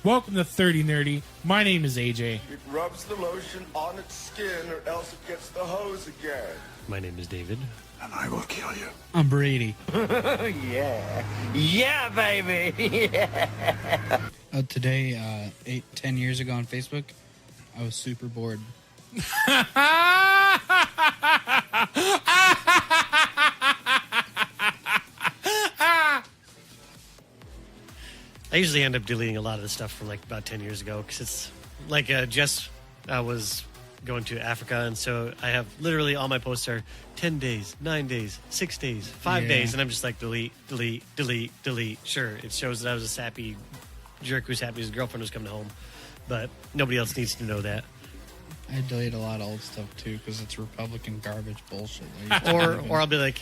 Welcome to 30 Nerdy. My name is AJ. It rubs the lotion on its skin or else it gets the hose again. My name is David. And I will kill you. I'm Brady. Yeah. Yeah, baby. Yeah. Today, 10 years ago on Facebook, I was super bored. I usually end up deleting a lot of the stuff from like about 10 years ago because it's like Jess was going to Africa, and so I have literally all my posts are 10 days, 9 days, 6 days, 5 days, and I'm just like delete. Sure, it shows that I was a sappy jerk who's happy his girlfriend was coming home, but nobody else needs to know that. I delete a lot of old stuff too because it's Republican garbage bullshit. Or I'll be like,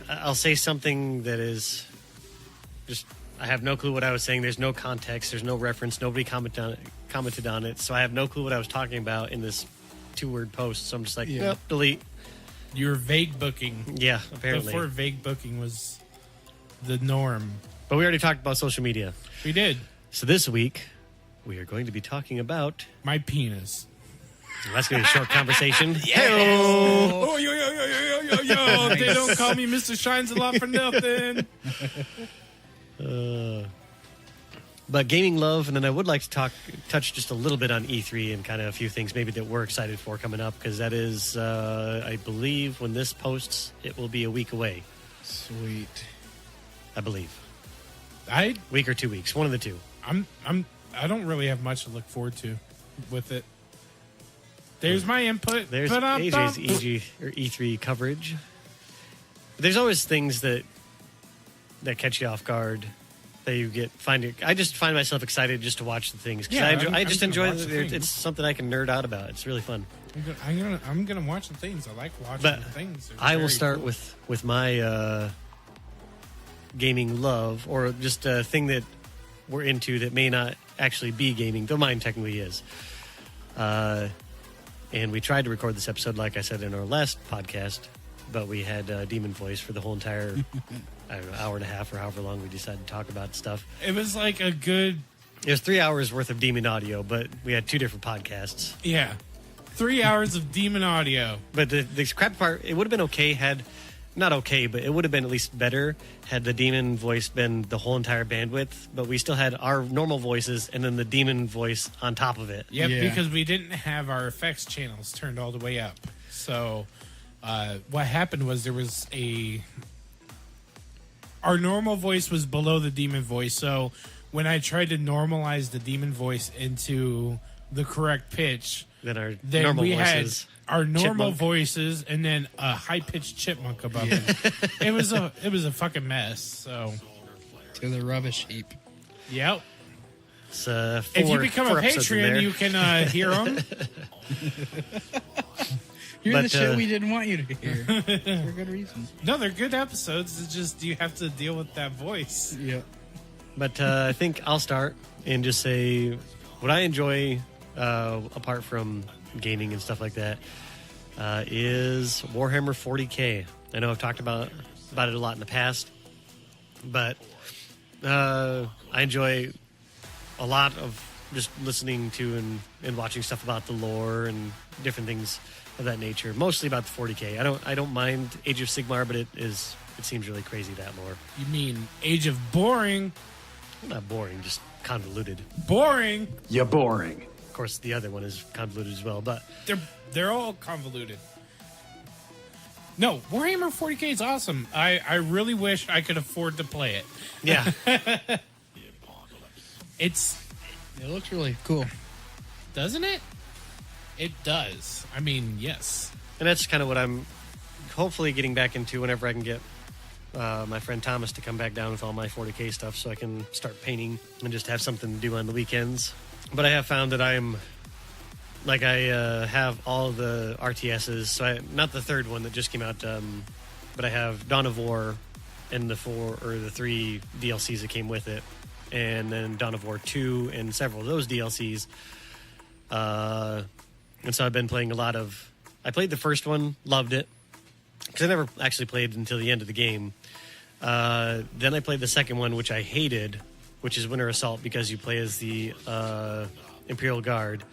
I'll say something that is just, I have no clue what I was saying. There's no context. There's no reference. Nobody commented on it. So I have no clue what I was talking about in this 2-word post. So I'm just like, nope, delete. You're vague booking. Yeah, apparently. Before vague booking was the norm. But we already talked about social media. We did. So this week, we are going to be talking about... My penis. That's going to be a short conversation. Oh, yo. They don't call me Mr. Shines a lot for nothing. But gaming love, and then I would like to touch just a little bit on E3 and kind of a few things maybe that we're excited for coming up, because that is, I believe, when this posts, it will be a week away. Sweet. I believe. Week or 2 weeks, one of the two. I don't really have much to look forward to with it. There's my input. There's AJ's E3 coverage. There's always things that catch you off guard. That you I just find myself excited just to watch the things because I just enjoy it. It's something I can nerd out about. It's really fun. I'm gonna watch the things. I like watching the things. I will start with my gaming love, or just a thing that we're into that may not actually be gaming, though mine technically is. And we tried to record this episode, like I said in our last podcast, but we had demon voice for the whole entire, I don't know, hour and a half or however long we decided to talk about stuff. It was like a good... It was 3 hours worth of demon audio, but we had 2 different podcasts. Yeah. 3 hours of demon audio. But the crap part, it would have been okay had... Not okay, but it would have been at least better had the demon voice been the whole entire bandwidth, but we still had our normal voices and then the demon voice on top of it. Yep, because we didn't have our effects channels turned all the way up. So what happened was our normal voice was below the demon voice, so when I tried to normalize the demon voice into the correct pitch, then we voices. Had our normal voices and then a high-pitched chipmunk above it. It was a fucking mess. So to the rubbish heap. Yep. If you become a Patreon, you can hear them. Hear the shit we didn't want you to hear for good reason. No, they're good episodes. It's just you have to deal with that voice. Yeah. But I think I'll start and just say what I enjoy, apart from gaming and stuff like that, is Warhammer 40K. I know I've talked about it a lot in the past, but I enjoy a lot of just listening to and watching stuff about the lore and different things of that nature. Mostly about the 40K. I don't mind Age of Sigmar, but it seems really crazy that lore. You mean Age of Boring? Not boring, just convoluted. Boring. You're boring. Of course, the other one is convoluted as well, but they're all convoluted. No, Warhammer 40K is awesome. I really wish I could afford to play it. Yeah. It looks really cool. Doesn't it? It does. I mean, yes. And that's kind of what I'm hopefully getting back into whenever I can get my friend Thomas to come back down with all my 40K stuff so I can start painting and just have something to do on the weekends. But I have found that I have all the RTSs, so not the third one that just came out, but I have Dawn of War and the 3 DLCs that came with it, and then Dawn of War 2 and several of those DLCs. And so I've been playing I played the first one, loved it, because I never actually played until the end of the game. Then I played the second one, which I hated, which is Winter Assault, because you play as the Imperial Guard,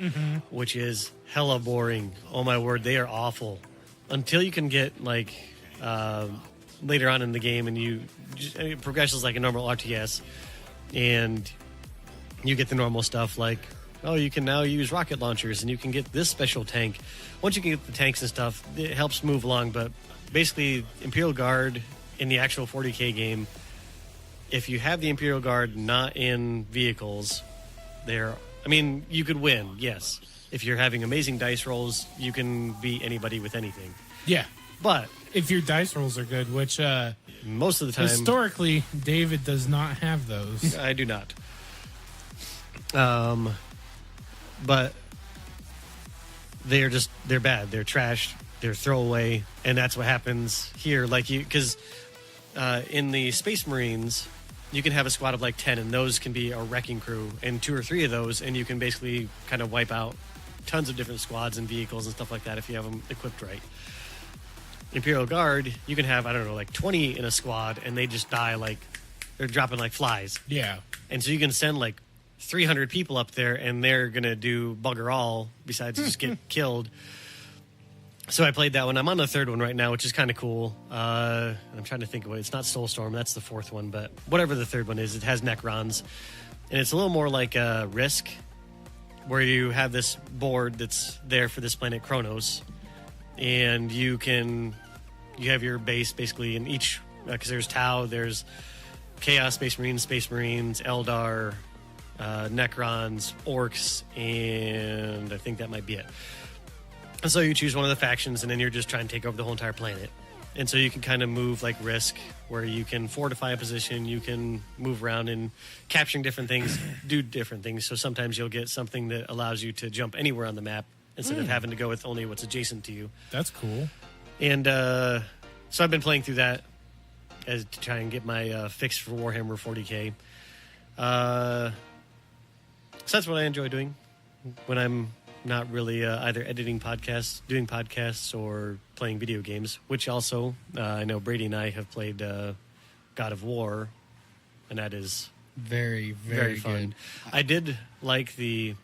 which is hella boring. Oh my word, they are awful. Until you can get like later on in the game, and it progresses like a normal RTS, and you get the normal stuff like, oh, you can now use rocket launchers, and you can get this special tank. Once you can get the tanks and stuff, it helps move along. But basically, Imperial Guard in the actual 40K game, if you have the Imperial Guard not in vehicles, you could win, yes. If you're having amazing dice rolls, you can beat anybody with anything. Yeah. But If your dice rolls are good, which most of the time, historically, David does not have those. I do not. But they're bad. They're trashed. They're throwaway, and that's what happens here. Because in the Space Marines, you can have a squad of like 10, and those can be a wrecking crew, and 2 or 3 of those, and you can basically kind of wipe out tons of different squads and vehicles and stuff like that if you have them equipped right. Imperial Guard, you can have, 20 in a squad, and they just die they're dropping like flies. Yeah. And so you can send 300 people up there, and they're going to do bugger all besides just get killed. So I played that one. I'm on the 3rd one right now, which is kind of cool. I'm trying to think of it. It's not Soulstorm. That's the 4th one. But whatever the 3rd one is, it has Necrons. And it's a little more like Risk, where you have this board that's there for this planet Kronos. And you have your base basically in each, because there's Tau, there's Chaos, Space Marines, Eldar, Necrons, Orcs, and I think that might be it. And so you choose one of the factions, and then you're just trying to take over the whole entire planet. And so you can kind of move like Risk, where you can fortify a position, you can move around and capturing different things, do different things. So sometimes you'll get something that allows you to jump anywhere on the map instead of having to go with only what's adjacent to you. That's cool. And so I've been playing through that to try and get my fix for Warhammer 40K. So that's what I enjoy doing when I'm not really either editing podcasts, doing podcasts, or playing video games, which also I know Brady and I have played God of War, and that is Very, very fun. good. I did like the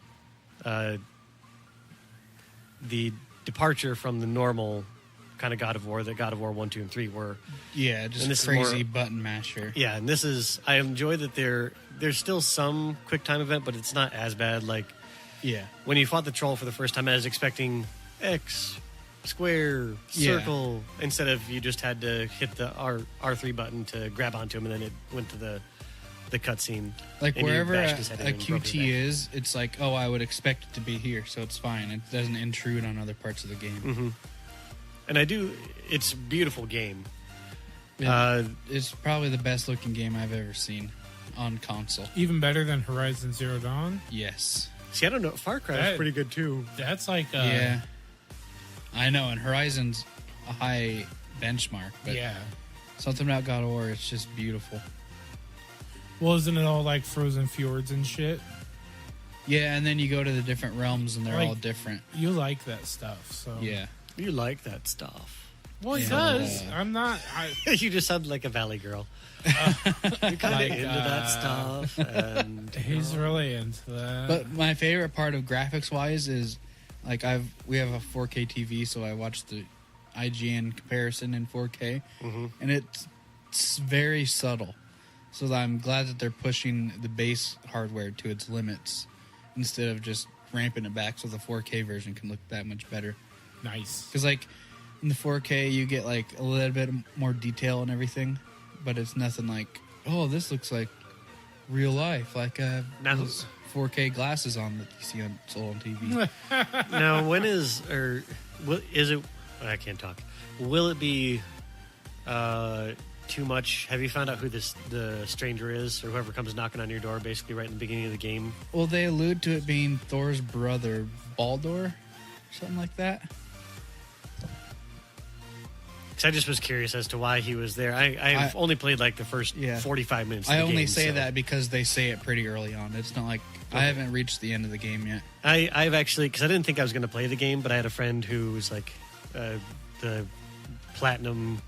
departure from the normal kind of God of War that God of War 1, 2, and 3 were. Yeah, And just this is crazy more- button masher. Yeah, and this is, I enjoy that there's still some quick time event, but it's not as bad. Like Yeah. when you fought the troll for the first time, I was expecting X, square, Yeah. circle, instead of you just had to hit the R3 button to grab onto him, and then it went to the cutscene. Like and you wherever bashed a his head in and broke his QT neck. is, it's like, oh, I would expect it to be here, so it's fine. It doesn't intrude on other parts of the game. Mm-hmm. And it's a beautiful game. It's probably the best looking game I've ever seen on console. Even better than Horizon Zero Dawn. Yes. See, I don't know. Far Cry is That- pretty good too. That's like Yeah. I know, and Horizon's a high benchmark, but yeah. something about God of War, it's just beautiful. Well, isn't it all like frozen fjords and shit? Yeah, and then you go to the different realms, and they're Like- all different. You like that stuff, so Yeah. You like that stuff. Well, he Yeah. does. I'm not. You just sound like a Valley girl. You're kind of Like, into that stuff. And He's really into that. But my favorite part of graphics wise is like we have a 4K TV, so I watch the IGN comparison in 4K, and it's very subtle. So I'm glad that they're pushing the base hardware to its limits instead of just ramping it back so the 4K version can look that much better. Nice. Because like in the 4K you get like a little bit more detail and everything, but it's nothing like, oh, this looks like real life, like Now- those 4K glasses on that you see on sold on TV. now, when is it? I can't talk. Will it be too much? Have you found out who the stranger is, or whoever comes knocking on your door, basically right in the beginning of the game? Well, they allude to it being Thor's brother, Baldur, something like that. Because I just was curious as to why he was there. I've only played like the first Yeah. 45 minutes. Of I the only game, say so. that because they say it pretty early on. It's not like I haven't reached the end of the game yet. I've actually, because I didn't think I was going to play the game, but I had a friend who was like the platinum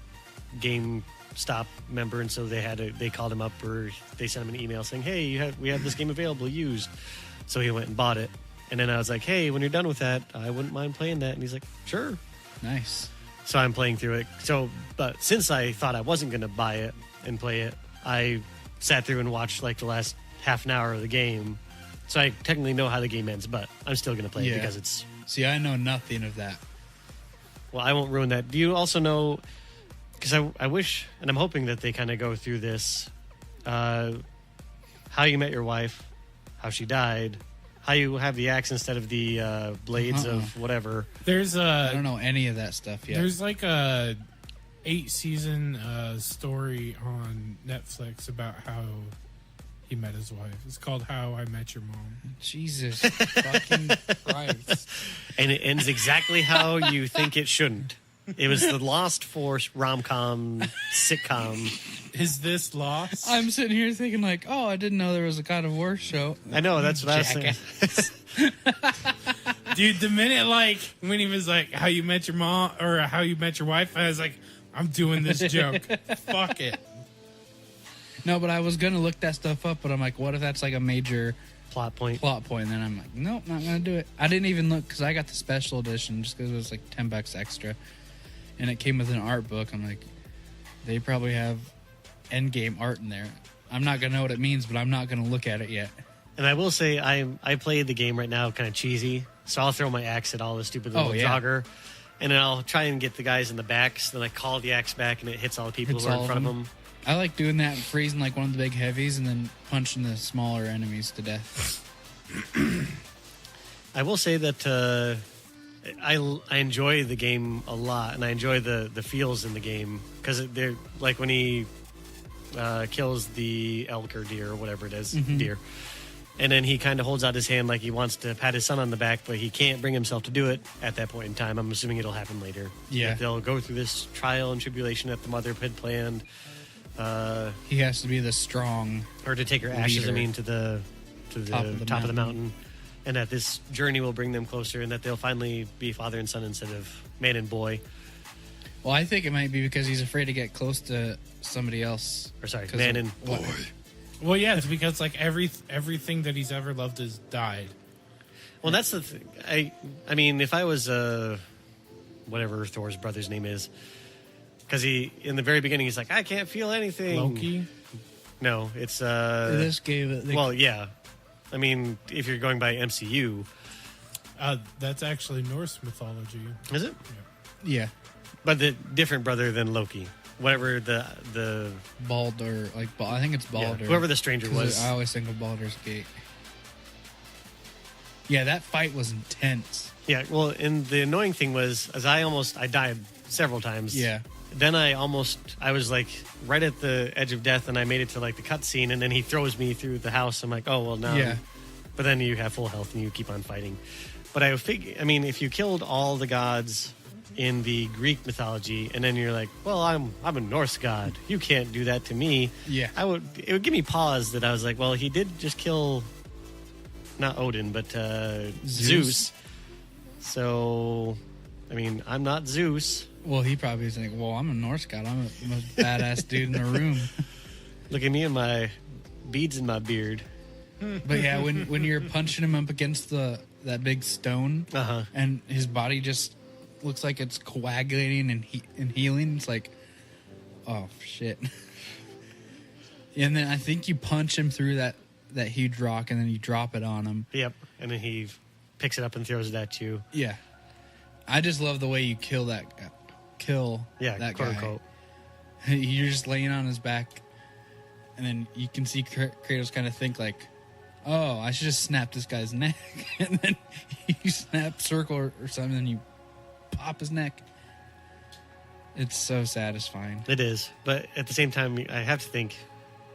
game GameStop member, and so they called him up, or they sent him an email saying, "Hey, we have this game available used." So he went and bought it, and then I was like, "Hey, when you're done with that, I wouldn't mind playing that." And he's like, "Sure." Nice. So I'm playing through it. So, but since I thought I wasn't going to buy it and play it, I sat through and watched like the last half an hour of the game. So I technically know how the game ends, but I'm still going to play it because it's. See, I know nothing of that. Well, I won't ruin that. Do you also know? Because I wish, and I'm hoping that they kind of go through this. How you met your wife, how she died, how you have the axe instead of the blades of whatever. There's I don't know any of that stuff yet. There's like a 8-season story on Netflix about how he met his wife. It's called How I Met Your Mom. Jesus fucking Christ. And it ends exactly how you think it shouldn't. It was the Lost Force rom-com sitcom. Is this Lost? I'm sitting here thinking like, oh, I didn't know there was a God of War show. I know, that's what I was saying. Dude, the minute like when he was like How You Met Your Mom or How You Met Your Wife, I was like, I'm doing this joke. Fuck it. No, but I was going to look that stuff up, but I'm like, what if that's like a major Plot point. And then I'm like, nope, not going to do it. I didn't even look because I got the special edition just because it was like $10 extra. And it came with an art book. I'm like, they probably have endgame art in there. I'm not going to know what it means, but I'm not going to look at it yet. And I will say, I played the game right now kind of cheesy, so I'll throw my axe at all the stupid little jogger, and then I'll try and get the guys in the back, so then I call the axe back, and it hits all the people who are in front of them. I like doing that and freezing like one of the big heavies and then punching the smaller enemies to death. I will say that I enjoy the game a lot, and I enjoy the feels in the game, because they're like when he kills the elk or deer or whatever it is, deer, and then he kind of holds out his hand like he wants to pat his son on the back, but he can't bring himself to do it at that point in time. I'm assuming it'll happen later. Yeah. Like they'll go through this trial and tribulation that the mother had planned. He has to be the strong, or to take her ashes, leader. to the top of the mountain, and that this journey will bring them closer, and that they'll finally be father and son instead of man and boy. Well, I think it might be because he's afraid to get close to somebody else. Or sorry, man and boy. Well, yeah, it's because like everything that he's ever loved has died. Well, that's the thing. I mean, if I was whatever Thor's brother's name is, because he in the very beginning he's like, I can't feel anything. Loki? No, it's This gave it. well, yeah. I mean, if you're going by MCU, That's actually Norse mythology. is it? Yeah, But the different brother than Loki, whatever the Baldur. I think it's yeah, Baldur. whoever the stranger 'Cause was. I always think of Baldur's Gate. Yeah, that fight was intense. Yeah, well, and the annoying thing was, I died several times. Yeah. Then I was like right at the edge of death, and I made it to like the cutscene, and then he throws me through the house. I'm like, oh well, now. Yeah. But then you have full health and you keep on fighting. But I mean, if you killed all the gods in the Greek mythology, and then you're like, well, I'm a Norse god. You can't do that to me. Yeah. It would give me pause that I was like, well, he did just kill, not Odin, but Zeus. So, I mean, I'm not Zeus. Well, he probably is like, well, I'm a Norse god. I'm a badass dude in the room. Look at me and my beads in my beard. But yeah, when you're punching him up against that big stone, and his body just looks like it's coagulating and healing, it's like, oh shit. And then I think you punch him through that huge rock, and then you drop it on him. Yep, and then he picks it up and throws it at you. Yeah, I just love the way you kill that quote guy. unquote. You're just laying on his back, and then you can see Kratos kind of think like, oh, I should just snap this guy's neck. And then you snap circle or something, and you pop his neck. It's so satisfying. It is, but at the same time, I have to think,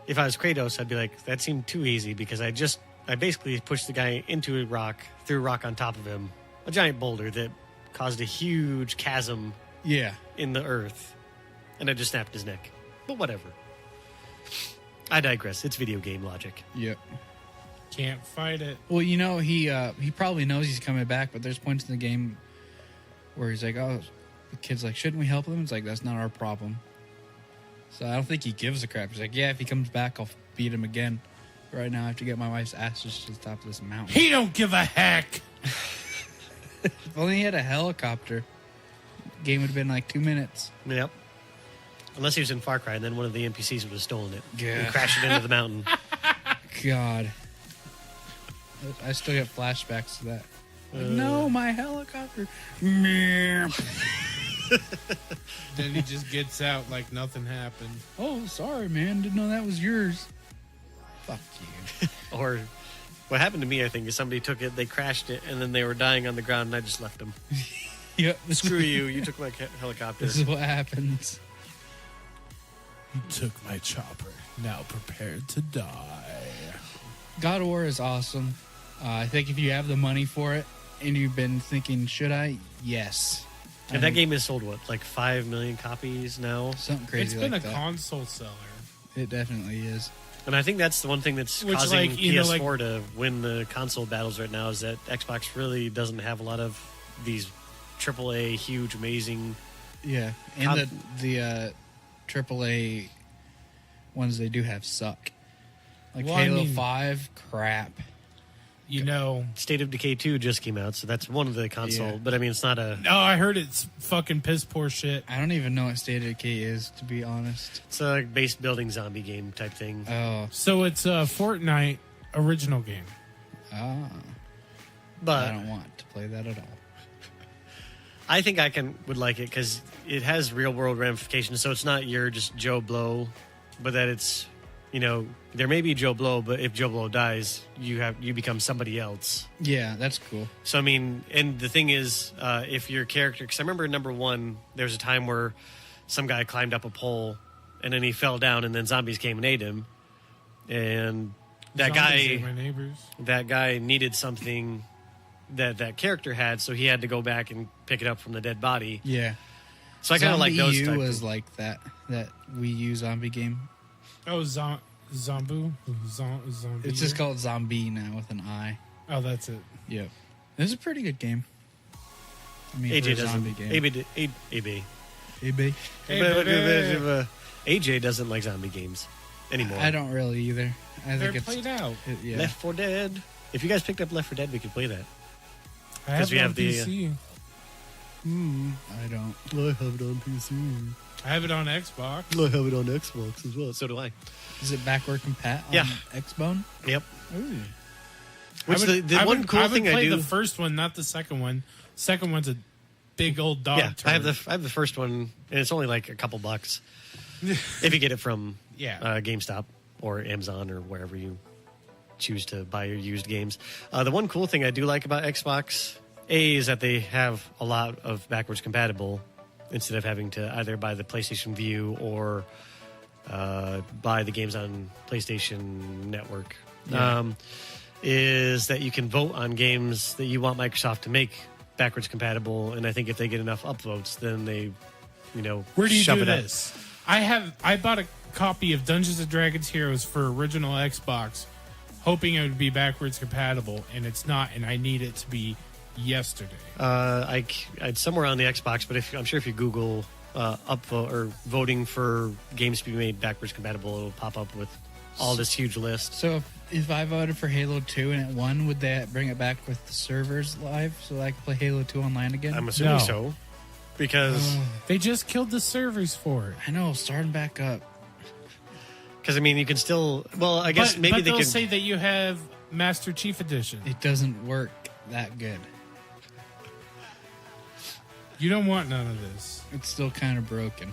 if I was Kratos, I'd be like, that seemed too easy, because I basically pushed the guy into a rock, threw a rock on top of him, a giant boulder that caused a huge chasm Yeah. in the earth, and I just snapped his neck. But whatever. I digress. It's video game logic. Yep. Can't fight it. Well, you know, he probably knows he's coming back, but there's points in the game where he's like, oh, the kid's like, shouldn't we help him? It's like, that's not our problem. So I don't think he gives a crap. He's like, yeah, if he comes back, I'll beat him again. Right now, I have to get my wife's ass just to the top of this mountain. He don't give a heck. If only he had a helicopter, game would have been like 2 minutes. Yep. Unless he was in Far Cry, and then one of the NPCs would have stolen it Yeah. and crashed it into the mountain. God. I still get flashbacks to that. Like, no, my helicopter. Then he just gets out like nothing happened. Oh, sorry, man. Didn't know that was yours. Fuck you. Or what happened to me, I think, is somebody took it, they crashed it, and then they were dying on the ground, and I just left them. Yep. Screw you, you took my helicopter. This is what happens. You took my chopper. Now prepare to die. God of War is awesome. I think if you have the money for it and you've been thinking, should I? Yes. And that game has sold, what, like 5 million copies now? Something crazy It's been like a that. console seller. It definitely is. And I think that's the one thing that's Which, causing like, you know, PS4 to win the console battles right now is that Xbox really doesn't have a lot of these AAA, huge, amazing... Yeah. And the AAA ones they do have suck. Like Well, I Halo mean- 5, crap. You know. State of Decay 2 just came out, so that's one of the console. Yeah. But I mean, it's not a... Oh, I heard it's fucking piss poor shit. I don't even know what State of Decay is, to be honest. It's a base building zombie game type thing. Oh. So it's a Fortnite original game. Ah. But I don't want to play that at all. I think I would like it because it has real world ramifications. So it's not your just Joe Blow, but that it's, you know, there may be Joe Blow, but if Joe Blow dies, you become somebody else. Yeah, that's cool. So I mean, and the thing is, if your character, because I remember in number 1, there was a time where some guy climbed up a pole and then he fell down, and then zombies came and ate him, and that Zombies ate guy, my neighbors. that guy needed something that character had, so he had to go back and pick it up from the dead body. Yeah. So I kind of like those. Zombie Type U was of, like that Wii U zombie game. Oh, Zombu? Zombie. It's just called Zombie now with an I. Oh, that's it. Yep. It's a pretty good game. I mean, for AJ a zombie doesn't. game. AB. AB. AJ doesn't like zombie games anymore. I don't really either. I They're think it's played out. yeah. Left 4 Dead. If you guys picked up Left 4 Dead, we could play that. I have we it on have the, PC. I don't. I have it on PC. I have it on Xbox. I have it on Xbox as well. So do I. Is it backward compat on Yeah. Xbone? Yep. Ooh. Which the one cool thing I do. the first one, not the second one. Second one's a big old dog. Yeah, I turd. have the first one, and it's only like a couple bucks if you get it from Yeah. GameStop or Amazon or wherever you choose to buy your used games. The one cool thing I do like about Xbox is that they have a lot of backwards compatible instead of having to either buy the PlayStation View or buy the games on PlayStation Network. Yeah. Is that you can vote on games that you want Microsoft to make backwards compatible, and I think if they get enough upvotes, then they, Where do you shove do it up. this? I bought a copy of Dungeons and Dragons Heroes for original Xbox, hoping it would be backwards compatible, and it's not, and I need it to be yesterday. It's somewhere on the Xbox, but I'm sure if you Google upvote or voting for games to be made backwards compatible, it'll pop up with all this huge list. So if I voted for Halo 2 and it won, would that bring it back with the servers live so that I can play Halo 2 online again? I'm assuming No. so, because They just killed the servers for it. I know, starting back up. I mean you can still. Well, I guess maybe but they they'll can say that you have Master Chief Edition. It doesn't work that good. You don't want none of this. It's still kind of broken.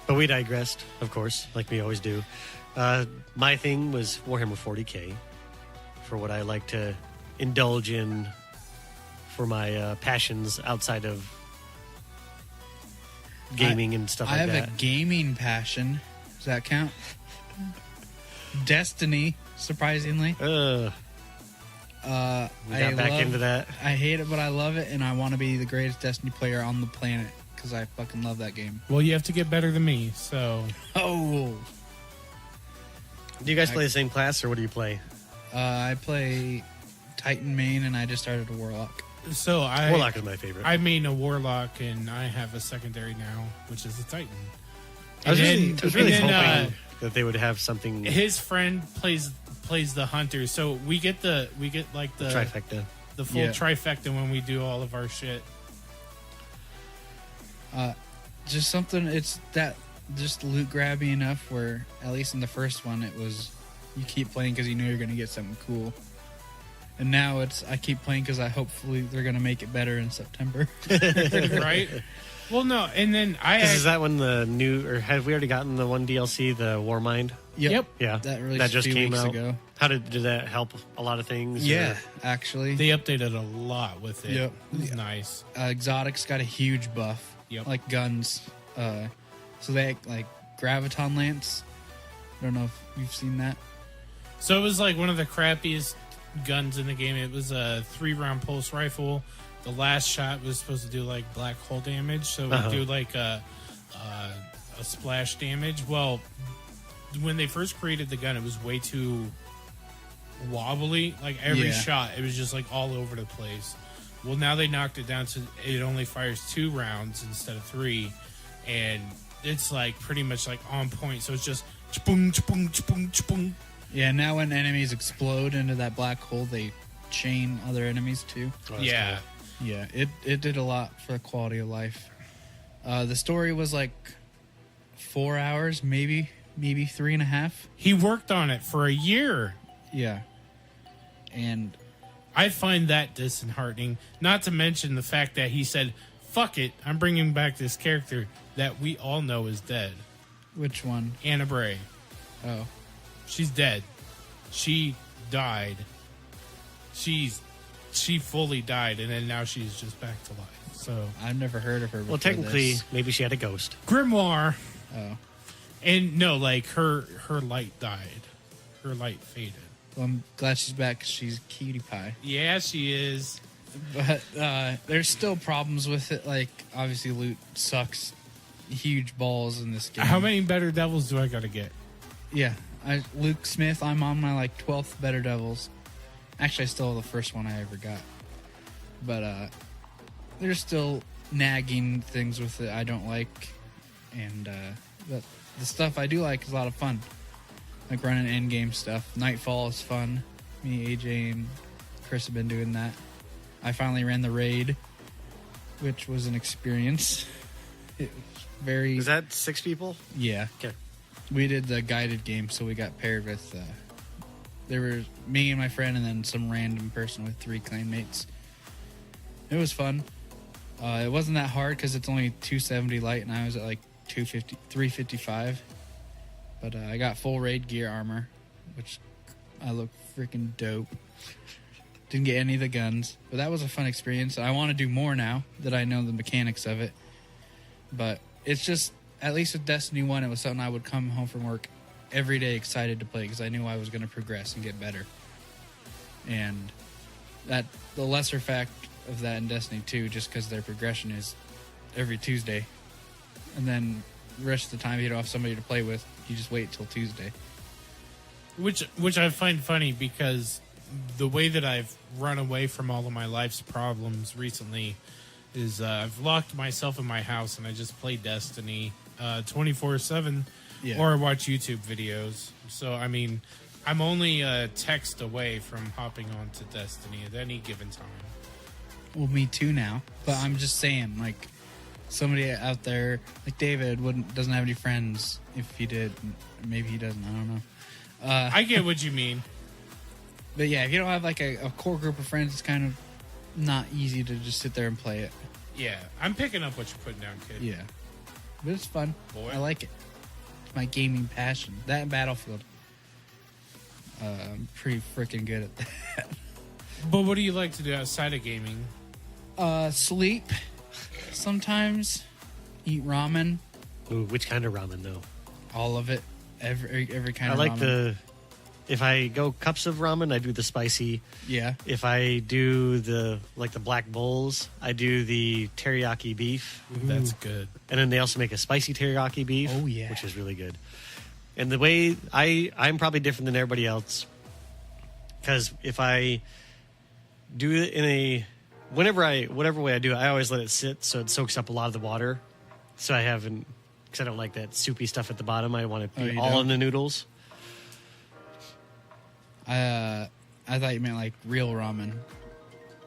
But we digressed, of course, like we always do. My thing was Warhammer 40K for what I like to indulge in for my passions outside of gaming and stuff I like have that. a gaming passion. Does that count? Destiny, surprisingly. We got back into that. I hate it, but I love it, and I want to be the greatest Destiny player on the planet because I fucking love that game. Well, you have to get better than me, so... Oh! Do you guys play the same class, or what do you play? I play Titan main, and I just started a Warlock. So Warlock is my favorite. I mean a Warlock, and I have a secondary now, which is a Titan. I was really and then, hoping that they would have something his friend plays the hunter, so we get like the trifecta. the full trifecta when we do all of our shit. Just something. It's that just loot grabby enough where at least in the first one it was you keep playing because you know you're going to get something cool. And now I keep playing because hopefully they're going to make it better in September. Right? Well, no, and then Is that when the new, or have we already gotten the one DLC, the Warmind? Yep. Yeah, That just came out ago. How did that help a lot of things? Yeah, or- actually. they updated a lot with it. Yep. It was nice. Exotics got a huge buff. Yep. Like guns. So they like Graviton Lance. I don't know if you've seen that. So it was like one of the crappiest guns in the game. It was a 3-round pulse rifle. The last shot was supposed to do like black hole damage, so it would do like a splash damage. Well, when they first created the gun, it was way too wobbly. Like every shot, it was just like all over the place. Well, now they knocked it down to it only fires 2 rounds instead of 3, and it's like pretty much like on point. So it's just boom, boom, boom, boom. Yeah, now when enemies explode into that black hole, they chain other enemies too. Oh, Yeah. Yeah, it did a lot for quality of life. The story was like 4 hours, maybe 3.5. He worked on it for a year. Yeah, and I find that disheartening. Not to mention the fact that he said, "Fuck it, I'm bringing back this character that we all know is dead." which one? Anna Bray. Oh, She's dead. She died. She fully died, and then now she's just back to life. So I've never heard of her. Well, before technically, this. maybe she had a ghost. Grimoire, Oh, and no, like her light died. Her light faded. well, I'm glad she's back. 'Cause she's cutie pie. Yeah, she is. But there's still problems with it. Like, obviously, loot sucks huge balls in this game. How many better devils do I gotta get? Yeah, Luke Smith. I'm on my like 12th Better Devils. Actually, I still have the first one I ever got. But there's still nagging things with it I don't like, and but the stuff I do like is a lot of fun. Like running end game stuff. Nightfall is fun. Me, AJ, and Chris have been doing that. I finally ran the raid, which was an experience. It was very Is that 6 people? yeah. Okay. We did the guided game, so we got paired with. There were me and my friend, and then some random person with 3 clanmates. It was fun. It wasn't that hard because it's only 270 light, and I was at like 355. But I got full raid gear armor, which I look freaking dope. Didn't get any of the guns, but that was a fun experience. I want to do more now that I know the mechanics of it. But it's just, at least with Destiny 1, it was something I would come home from work every day excited to play because I knew I was going to progress and get better. And that the lesser fact of that in Destiny 2, just because their progression is every Tuesday. And then the rest of the time, you don't have somebody to play with. You just wait till Tuesday. Which I find funny because the way that I've run away from all of my life's problems recently is I've locked myself in my house and I just play Destiny 24/7 or watch YouTube videos. So, I mean, I'm only a text away from hopping on to Destiny at any given time. Well, me too now. But I'm just saying, like, somebody out there, like David, doesn't have any friends. If he did, maybe he doesn't. I don't know. I get what you mean. But yeah, if you don't have like a core group of friends, it's kind of not easy to just sit there and play it. Yeah, I'm picking up what you're putting down, kid. Yeah. But it's fun. Boy. I like it. It's my gaming passion. That and Battlefield. I'm pretty freaking good at that. But what do you like to do outside of gaming? Sleep. Sometimes. Eat ramen. Ooh, which kind of ramen though? All of it. Every kind I of like ramen. if I go cups of ramen, I do the spicy. Yeah. If I do the black bowls, I do the teriyaki beef. That's good. And then they also make a spicy teriyaki beef. Oh, yeah. Which is really good. And the way I'm probably different than everybody else, because if I do it in a whatever way I do it, I always let it sit so it soaks up a lot of the water. So I haven't, because I don't like that soupy stuff at the bottom. I want it to be all in the noodles. I thought you meant like real ramen,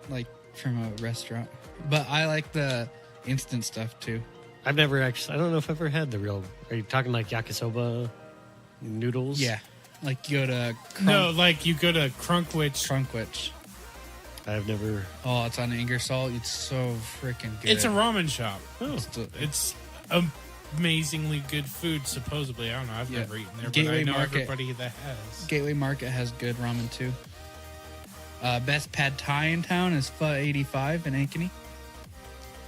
like from a restaurant. But I like the instant stuff too. I've never actually. I don't know if I've ever had the real. Are you talking like yakisoba noodles? Yeah, like you go to No, like you go to Crunkwich. I've never. Oh, it's on Ingersoll. It's so freaking good. It's a ramen shop. Oh, It's amazingly good food, supposedly. I don't know. I've never eaten there, Gateway but I know Market. everybody that has. Gateway Market has good ramen too. Best pad thai in town is Pho 85 in Ankeny.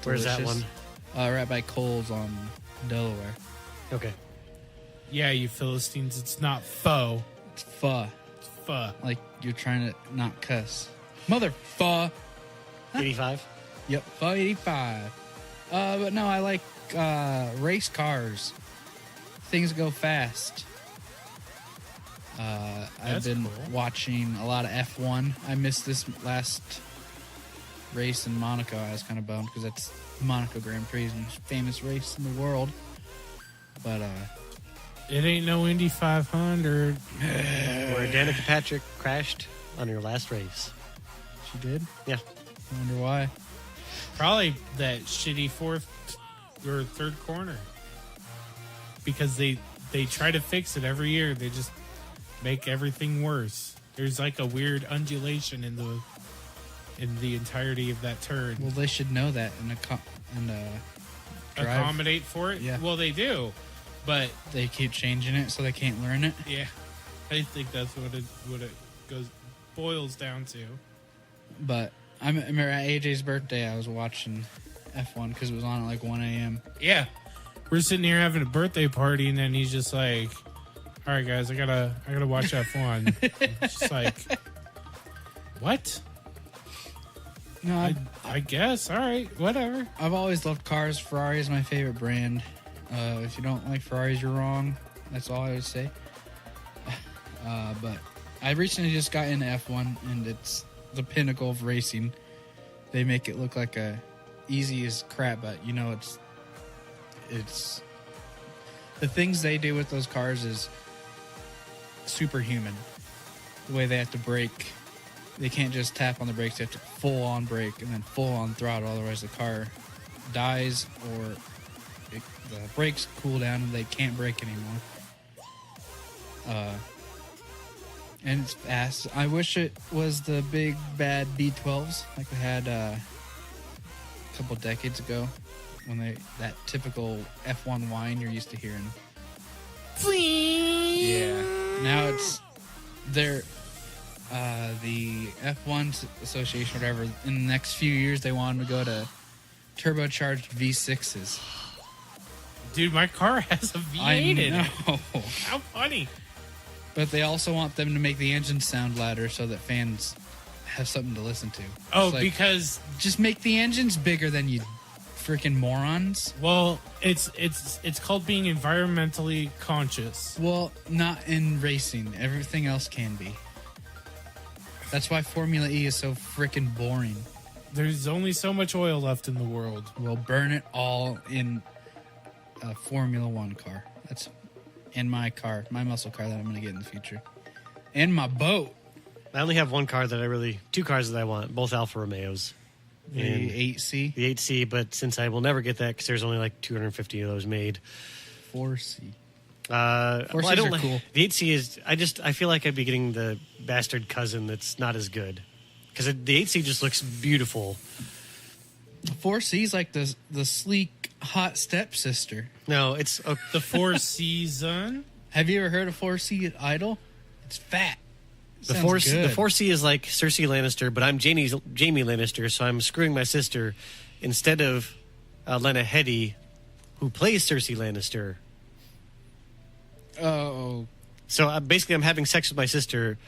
where's that Delicious. one? Right by Coles on Delaware. Okay. Yeah, you Philistines. It's not pho. It's pho. It's pho. Like you're trying to not cuss. Mother pho. 85. Yep, Pho 85. But no, I like race cars. Things go fast. I've That's been cool. watching a lot of F1. I missed this last race in Monaco. I was kind of bummed because that's Monaco Grand Prix, the most famous race in the world. But It ain't no Indy 500. Where Danica Patrick crashed on her last race. she did. Yeah. I wonder why. Probably that shitty fourth or third corner. Because they try to fix it every year. They just make everything worse. There's like a weird undulation in the entirety of that turn. Well, they should know that and drive. Accommodate for it? Yeah. Well, they do. But They keep changing it so they can't learn it. yeah, I think that's what it boils down to. But I remember at AJ's birthday, I was watching F1 because it was on at like 1 a.m. Yeah. We're sitting here having a birthday party, and then he's just like, "All right, guys, I gotta watch F1." It's just like, what? No, I guess. All right, whatever. I've always loved cars. Ferrari is my favorite brand. If you don't like Ferraris, you're wrong. That's all I would say. But I recently just got into F1, and it's the pinnacle of racing. They make it look like easy as crap, but you know it's the things they do with those cars is superhuman. The way they have to brake, they can't just tap on the brakes. They have to full on brake and then full on throttle. Otherwise, the car dies or the brakes cool down and they can't brake anymore. And it's fast. I wish it was the big bad B12s like we had a couple decades ago when that typical F1 whine you're used to hearing. Yeah. Now it's the F1 Association, whatever. In the next few years, they want to go to turbocharged V6s. Dude, my car has a V8 I in it. know. How funny. But they also want them to make the engine sound louder so that fans have something to listen to. Oh, It's like, because just make the engines bigger than you freaking morons. well, it's called being environmentally conscious. Well, not in racing. Everything else can be. That's why Formula E is so freaking boring. There's only so much oil left in the world. We'll burn it all in a Formula One car. That's in my car, my muscle car that I'm going to get in the future. And my boat. I only have two cars that I want, both Alfa Romeos. The And 8C, the 8C, but since I will never get that because there's only like 250 of those made. 4C. I 4Cs don't are like cool. the 8C is. I feel like I'd be getting the bastard cousin that's not as good because the 8C just looks beautiful. The 4C is like the sleek, hot stepsister. No, it's The Four Season. Have you ever heard of 4C Idol? It's fat. the Sounds 4C. good. The 4C is like Cersei Lannister, but I'm Jamie Lannister, so I'm screwing my sister instead of Lena Headey, who plays Cersei Lannister. Oh, So basically, I'm having sex with my sister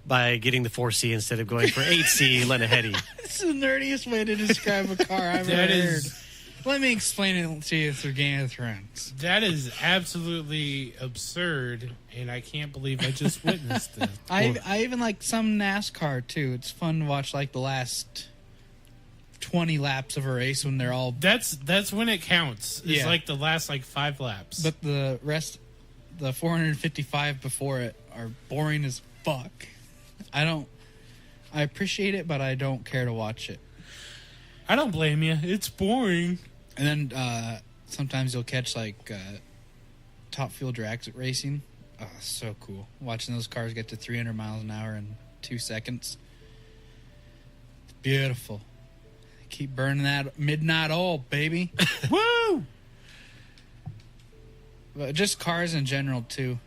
by getting the 4C instead of going for 8C Lena Headey. it's the nerdiest way to describe a car I've That ever is- heard. Let me explain it to you through Game of Thrones. That is absolutely absurd, and I can't believe I just witnessed it. I even like some NASCAR too. It's fun to watch like the last 20 laps of a race when they're all. That's when it counts. It's Yeah. like the last 5 laps. But the rest, the 455 before it, are boring as fuck. I appreciate it, but I don't care to watch it. I don't blame you. It's boring. And then sometimes you'll catch Top Fuel Drag racing. Oh, so cool. Watching those cars get to 300 miles an hour in 2 seconds. It's beautiful. Keep burning that midnight oil, baby. Woo! But just cars in general, too.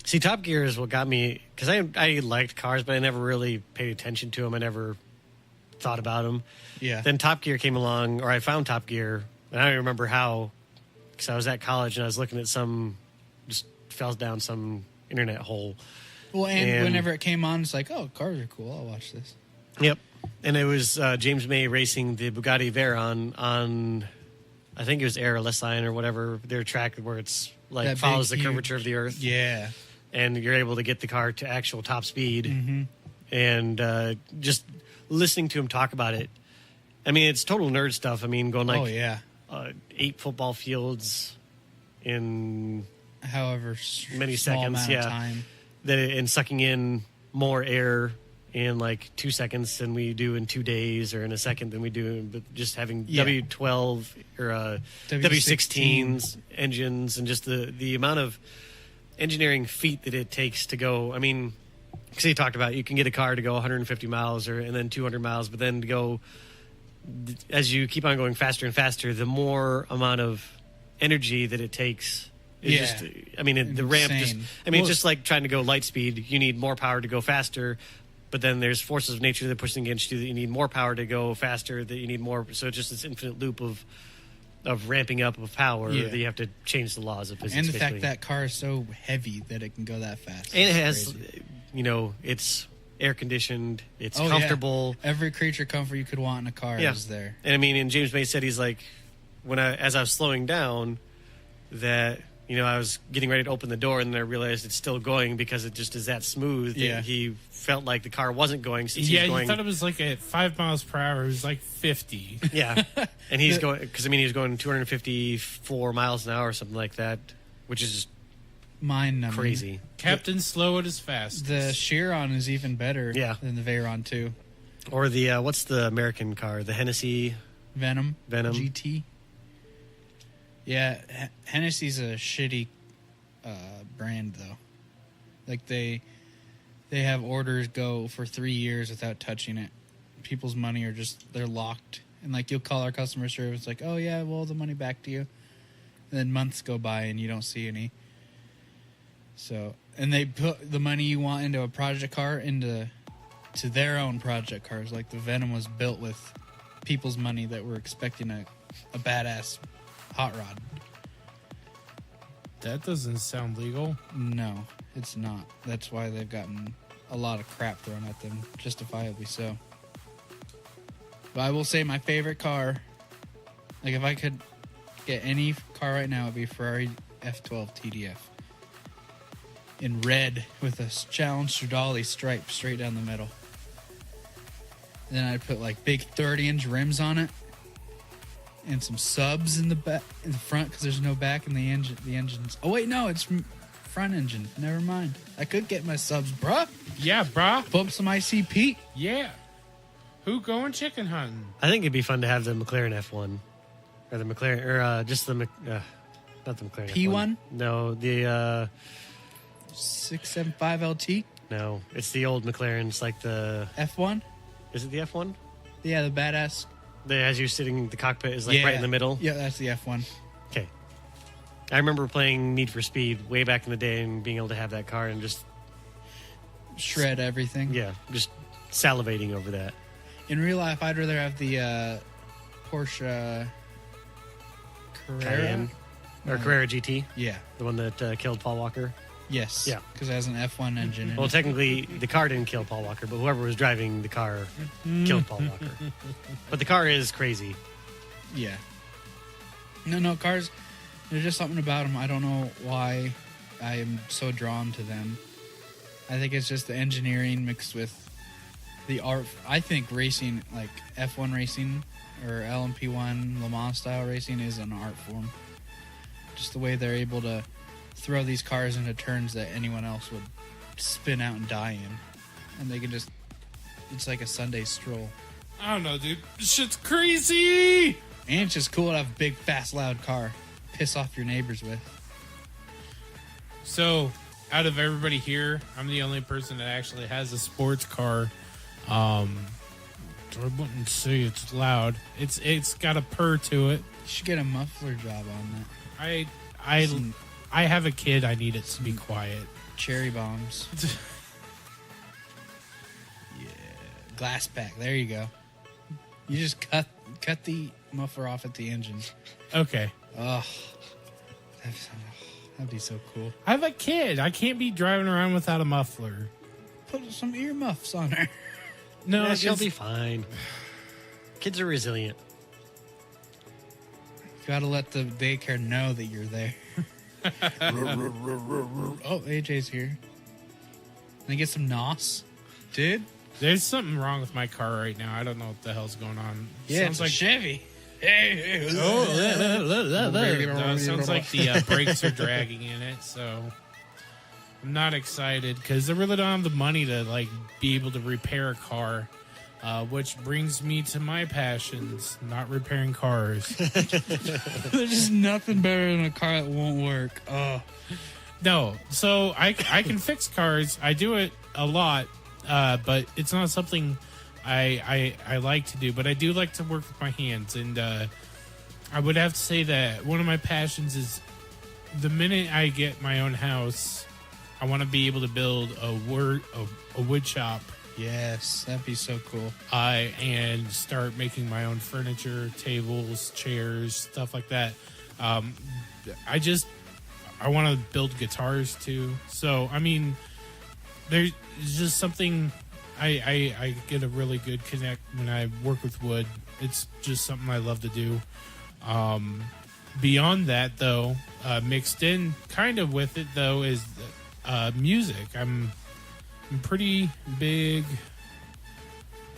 See, Top Gear is what got me, because I liked cars, but I never really paid attention to them. I never thought about them. Yeah. Then Top Gear came along, or I found Top Gear, and I don't remember how, because I was at college and I was looking at just fell down some internet hole. Well, and whenever it came on, it's like, oh, cars are cool. I'll watch this. Yep. And it was James May racing the Bugatti Veyron on, I think it was Air Line or whatever, their track where it's That follows big, the huge- curvature of the earth. Yeah. And you're able to get the car to actual top speed. Mm-hmm. And just listening to him talk about it. I mean, it's total nerd stuff. I mean, going oh, yeah. 8 football fields in However many small seconds, amount yeah. of time. and sucking in more air in 2 seconds than we do in 2 days, or in a second than we do, but just having Yeah. W12 or W16s engines, and just the amount of engineering feat that it takes to go. I mean, because he talked about, you can get a car to go 150 miles and then 200 miles, but then to go, as you keep on going faster and faster, the more amount of energy that it takes. It's Yeah. just, I mean, the ramp just, Insane. I mean, it's just like trying to go light speed. You need more power to go faster, but then there's forces of nature that are pushing against you that you need more power to go faster, that you need more. So it's just this infinite loop of ramping up of power Yeah. that you have to change the laws of physics. And the basically. fact that car is so heavy that it can go that fast. And it It's has, crazy. it's air conditioned, it's Oh, yeah. comfortable. Every creature comfort you could want in a car Yeah. is there. And I mean, and James May said, he's like, as I was slowing down, that, I was getting ready to open the door, and then I realized it's still going because it just is that smooth. Yeah. That he felt like the car wasn't going since Yeah, he's going. you thought it was at 5 miles per hour. It was 50. Yeah, and he's going, because he was going 254 miles an hour or something like that, which is just Mind numbing. crazy. Captain Slow at his fast. The Chiron is even better Yeah. than the Veyron 2. Or the what's the American car? The Hennessy. Venom GT. Yeah, Hennessy's a shitty brand though. They have orders go for 3 years without touching it. People's money are they're locked, and you'll call our customer service oh yeah, well, the money back to you, and then months go by and you don't see any. So, and they put the money you want into a project car to their own project cars. The Venom was built with people's money that were expecting a badass hot rod. That doesn't sound legal. No, it's not. That's why they've gotten a lot of crap thrown at them, justifiably so. But I will say my favorite car, if I could get any car right now, it would be Ferrari F12 TDF. In red with a Challenge Stradale stripe straight down the middle. And then I'd put big 30-inch rims on it. And some subs in the back, in the front, because there's no back in the engine. The engine's. Oh wait, no, it's front engine. Never mind. I could get my subs, bruh. Yeah, brah. Bump some ICP. Yeah. Who going chicken hunting? I think it'd be fun to have the McLaren F1, or the McLaren, or just the not the McLaren P1? F1. No, the 675 LT no, it's the old McLaren's, the. F1. Is it the F1? Yeah, the badass. As you're sitting, the cockpit is Yeah. right in the middle. Yeah, that's the F1. Okay. I remember playing Need for Speed way back in the day and being able to have that car and just Shred everything. just salivating over that. In real life, I'd rather have the Porsche Carrera. Cayenne. Or Carrera GT, Yeah. the one that killed Paul Walker. Yes. Yeah. Because it has an F1 engine in Well, it. technically, the car didn't kill Paul Walker, but whoever was driving the car killed Paul Walker. But the car is crazy. Yeah. No, cars, there's just something about them. I don't know why I am so drawn to them. I think it's just the engineering mixed with the art. I think racing, like F1 racing or LMP1 Le Mans style racing, is an art form. Just the way they're able to throw these cars into turns that anyone else would spin out and die in, and they can just. It's like a Sunday stroll. I don't know, dude. This shit's crazy. And it's just cool to have a big, fast, loud car. Piss off your neighbors with. So, out of everybody here, I'm the only person that actually has a sports car. I wouldn't say it's loud. It's got a purr to it. You should get a muffler job on that. I have a kid. I need it to be quiet. Cherry bombs. Yeah, glass pack. There you go. You just cut the muffler off at the engine. Okay. Oh, that'd be so cool. I have a kid. I can't be driving around without a muffler. Put some earmuffs on her. No, Yeah, she'll be fine. Kids are resilient. You gotta let the daycare know that you're there. Oh, AJ's here. Can I get some NOS? Dude? There's something wrong with my car right now. I don't know what the hell's going on. Yeah, Sounds it's a Chevy. Hey. No, it sounds like the brakes are dragging in it, so I'm not excited because I really don't have the money to like be able to repair a car. Which brings me to my passions, not repairing cars. There's just nothing better than a car that won't work. Oh. No, so I can fix cars. I do it a lot, but it's not something I like to do. But I do like to work with my hands, and I would have to say that one of my passions is the minute I get my own house, I want to be able to build a wood shop. Yes, that'd be so cool. And start making my own furniture, tables, chairs, stuff like that. I want to build guitars too. So, I mean, there's just something, I get a really good connect when I work with wood. It's just something I love to do. Beyond that, though, mixed in kind of with it, though, is music. I'm pretty big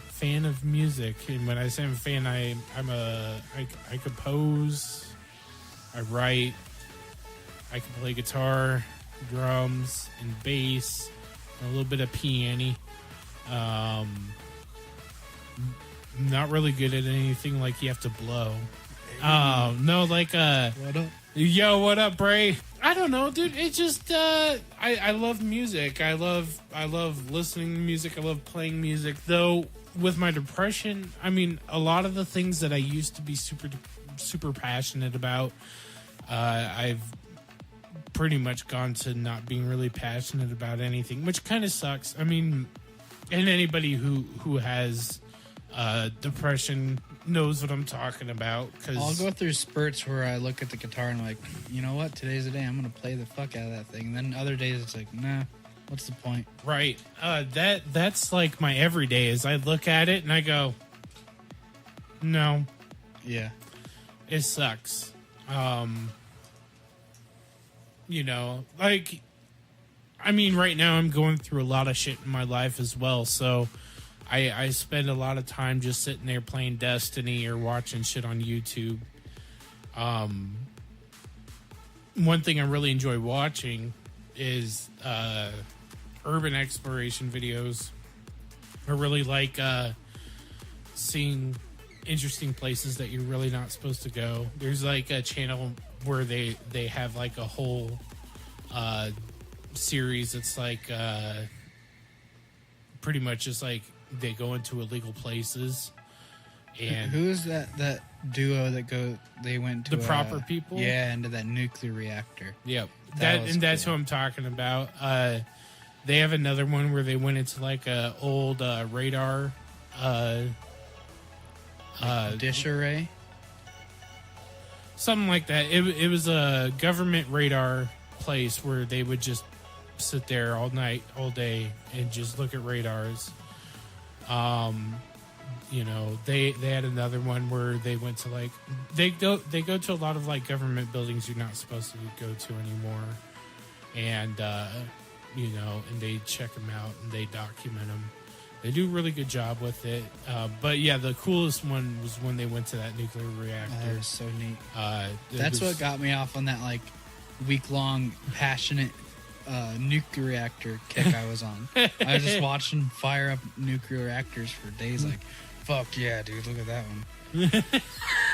fan of music, and when I say I'm a fan, I compose, I write, I can play guitar, drums, and bass, and a little bit of piano. Not really good at anything like you have to blow. No, like What up? yo, what up, Bray? I don't know, dude. It just I love music. I love listening to music. I love playing music. Though with my depression, I mean, a lot of the things that I used to be super passionate about, I've pretty much gone to not being really passionate about anything, which kind of sucks. I mean, and anybody who has depression knows what I'm talking about. Cause I'll go through spurts where I look at the guitar and I'm like, you know what? Today's the day. I'm going to play the fuck out of that thing. And then other days it's like, nah, what's the point? right. That's like my everyday is I look at it and I go, no, Yeah. it sucks. You know, like, I mean, right now I'm going through a lot of shit in my life as well. So I spend a lot of time just sitting there playing Destiny or watching shit on YouTube. One thing I really enjoy watching is urban exploration videos. I really like seeing interesting places that you're really not supposed to go. There's like a channel where they have like a whole series. It's like pretty much just like they go into illegal places. And Who is that duo they went to The Proper People? Yeah, into that nuclear reactor. yep, was that's cool. who I'm talking about. They have another one where they went into like a old radar Dish array. something like that. It was a government radar place where they would just sit there all night, all day, and just look at radars. You know, they had another one where they went to like they go to a lot of like government buildings you're not supposed to go to anymore, and you know, and they check them out and they document them. They do a really good job with it. But yeah, the coolest one was when they went to that nuclear reactor. That was so neat. That's what got me off on that like week-long passionate nuclear reactor kick I was on. I was just watching fire up nuclear reactors for days. Like, fuck yeah, dude! Look at that one.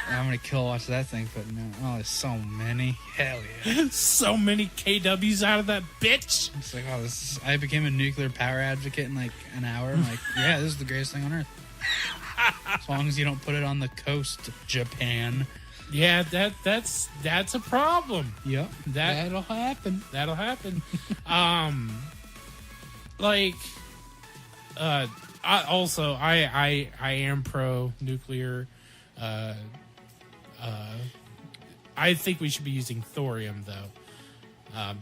How many kilowatts that thing putting out? Oh, there's so many. Hell yeah! So many KWs out of that bitch. It's like, oh, I became a nuclear power advocate in like an hour. I'm like, yeah, this is the greatest thing on earth. As long as you don't put it on the coast, Japan. Yeah, that's a problem. Yep, that'll happen. That'll happen. I am pro nuclear. I think we should be using thorium though,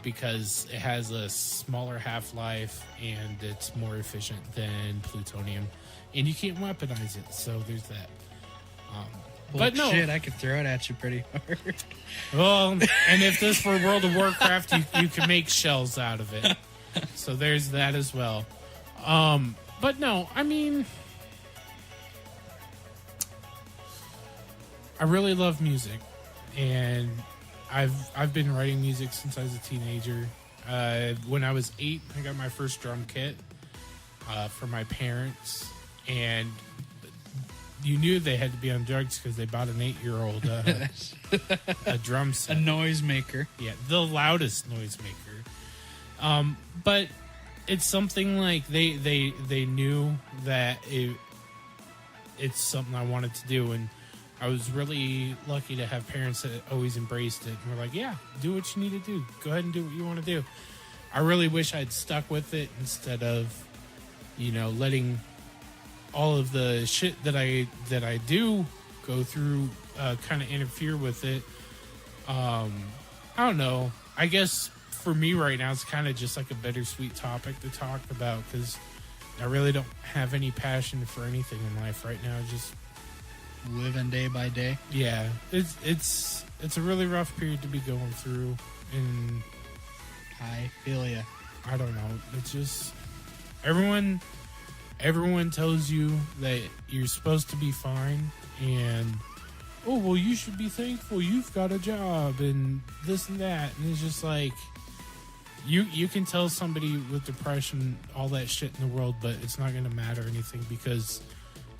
because it has a smaller half-life and it's more efficient than plutonium, and you can't weaponize it. So there's that. But no, shit, I could throw it at you pretty hard. Well, and if this were World of Warcraft, you can make shells out of it. So there's that as well. But no, I mean, I really love music, and I've been writing music since I was a teenager. When I was 8, I got my first drum kit for my parents, and you knew they had to be on drugs because they bought an 8-year-old a drum set, a noisemaker. Yeah, the loudest noisemaker. But it's something like they knew that it's something I wanted to do, and I was really lucky to have parents that always embraced it and were like, yeah, do what you need to do. Go ahead and do what you want to do. I really wish I'd stuck with it instead of, letting all of the shit that I do go through kind of interfere with it. I don't know. I guess for me right now, it's kind of just like a bittersweet topic to talk about because I really don't have any passion for anything in life right now. Just living day by day. Yeah, it's a really rough period to be going through, and I feel ya. I don't know. It's just everyone tells you that you're supposed to be fine, and oh well, you should be thankful you've got a job and this and that, and it's just like you can tell somebody with depression all that shit in the world, but it's not going to matter anything because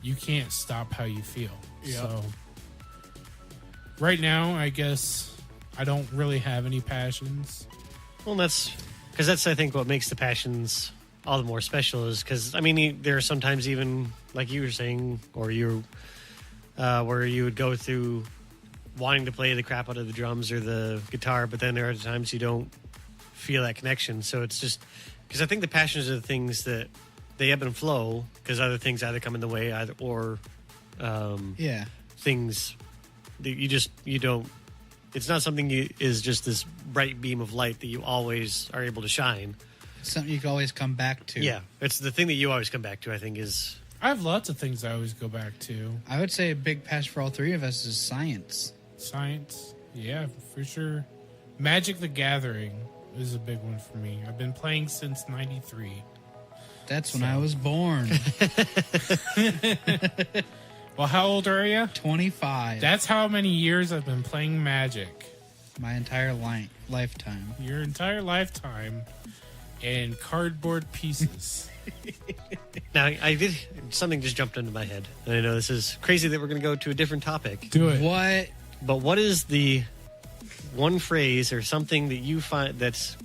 you can't stop how you feel. Yep. So right now, I guess I don't really have any passions. Well, that's I think what makes the passions all the more special is because, I mean, there are sometimes even, like you were saying, or you where you would go through wanting to play the crap out of the drums or the guitar, but then there are times you don't feel that connection. So it's just, because I think the passions are the things that they ebb and flow because other things either come in the way or things that you don't, it's not something is just this bright beam of light that you always are able to shine. It's something you can always come back to. Yeah, it's the thing that you always come back to, I think, is... I have lots of things I always go back to. I would say a big passion for all three of us is science. Science, yeah, for sure. Magic the Gathering is a big one for me. I've been playing since '93. That's when I was born. Well, how old are you? 25. That's how many years I've been playing Magic. My entire lifetime. Your entire lifetime in cardboard pieces. Now, I did... Something just jumped into my head. And I know this is crazy that we're going to go to a different topic. Do it. What? But what is the one phrase or something that you find that's,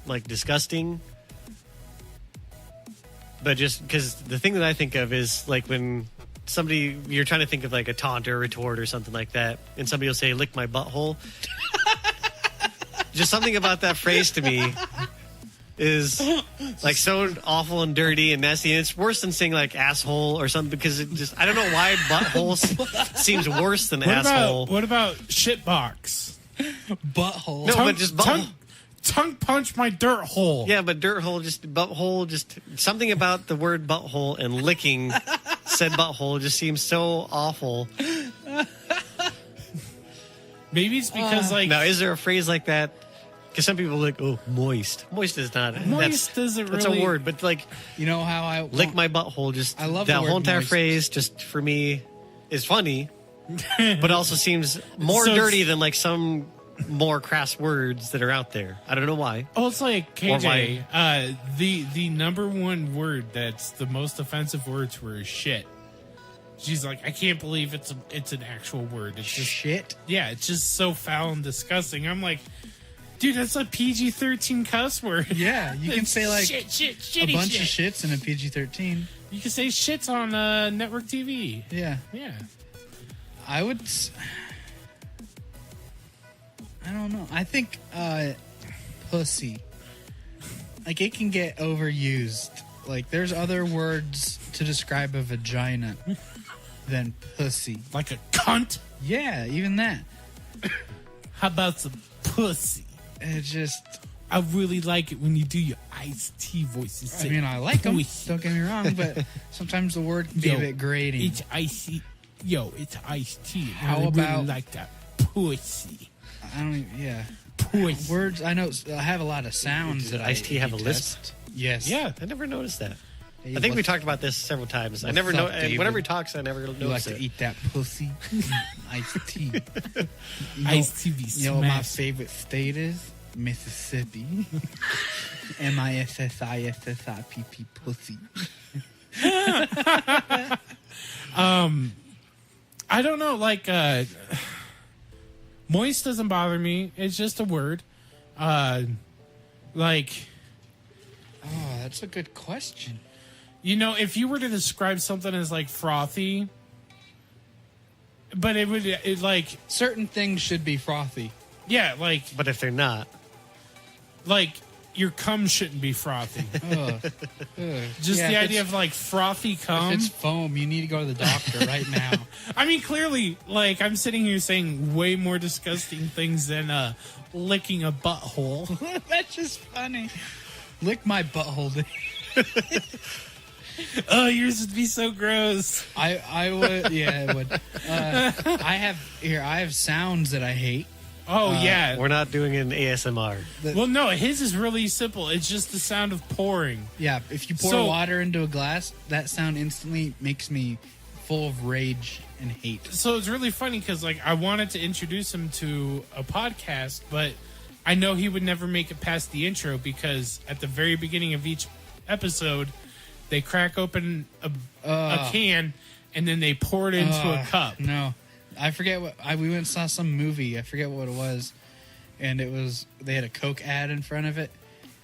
like, disgusting? But just... Because the thing that I think of is, like, when... you're trying to think of like a taunt or a retort or something like that, and somebody will say, lick my butthole. Just something about that phrase to me is like so awful and dirty and nasty. And it's worse than saying like asshole or something because it just, I don't know why butthole seems worse than asshole. What about shitbox? Butthole. No, but just butthole. Tongue punch my dirt hole. Yeah, but dirt hole, just butthole, just something about the word butthole and licking said butthole just seems so awful. Maybe it's because like... Now, is there a phrase like that Because some people are like, oh, moist. Moist is not. Moist doesn't That's really- a word, but like, You know how I lick my butthole. Just I love that the word whole entire moist. phrase. Just for me, is funny, but also seems more So dirty than like some more crass words that are out there. I don't know why. Oh, it's like Or KJ. The number one word that's the most offensive word to her is shit. She's like, I can't believe it's an actual word. It's just shit. yeah, it's just so foul and disgusting. I'm like, dude, that's a PG-13 cuss word. Yeah, you can It's say like shit, a shitty bunch shit. of shits in a PG-13. You can say shits on network TV. Yeah, Yeah. I would. I don't know. I think pussy. Like it can get overused. Like there's other words to describe a vagina than pussy. Like a cunt. Yeah, even that. How about some pussy? It just. I really like it when you do your iced tea voices. I mean, I like them. Pussy. Don't get me wrong, but sometimes the word can be a bit grating. It's icy. Yo, it's iced tea. How I really about- like that pussy? I don't even. Yeah. Pussy. Words. I know. I have a lot of sounds that Iced tea have a detest. lisp? Yes. Yeah. I never noticed that. Hey, I think we what's- talked about this several times. I what's never know. up, David? Whenever he talks, I never You like notice to it. eat that pussy? Iced tea. You know, Iced tea be You know what my smashed. favorite state is? Mississippi. MISSISSIPP pussy. I don't know. Like, moist doesn't bother me. It's just a word. Like, Oh, that's a good question. you know, if you were to describe something as like frothy, but it like, Certain things should be frothy. yeah, like But if they're not, your cum shouldn't be frothy. Ugh. Ugh. Just Yeah, the if idea it's- of like frothy If cum. it's foam, you need to go to the doctor right now. I mean, clearly, like I'm sitting here saying way more disgusting things than licking a butthole. That's just funny. Lick my butthole. Dude. Oh, yours would be so gross. I would. Yeah, it would. I have sounds that I hate. Oh yeah. we're not doing an ASMR. Well, no, his is really simple. It's just the sound of pouring. Yeah, if you pour So- water into a glass, that sound instantly makes me full of rage and hate. So it's really funny because like I wanted to introduce him to a podcast, but I know he would never make it past the intro because at the very beginning of each episode, they crack open a can and then they pour it into a cup. No, I forget what we went and saw some movie. I forget what it was, and it was they had a Coke ad in front of it,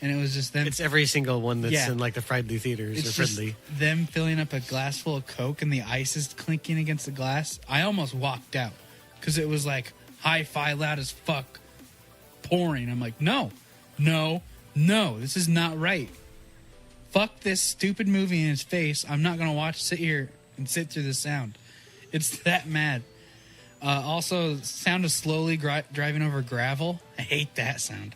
and it was just them. It's every single one that's Yeah. in like the Friendly theaters It's or just Friendly. them filling up a glass full of Coke and the ice is clinking against the glass. I almost walked out because it was like hi-fi loud as fuck pouring. I'm like, no, this is not right. Fuck this stupid movie in his face. I'm not gonna sit here and sit through the sound. It's that mad. Also, sound of slowly driving over gravel. I hate that sound.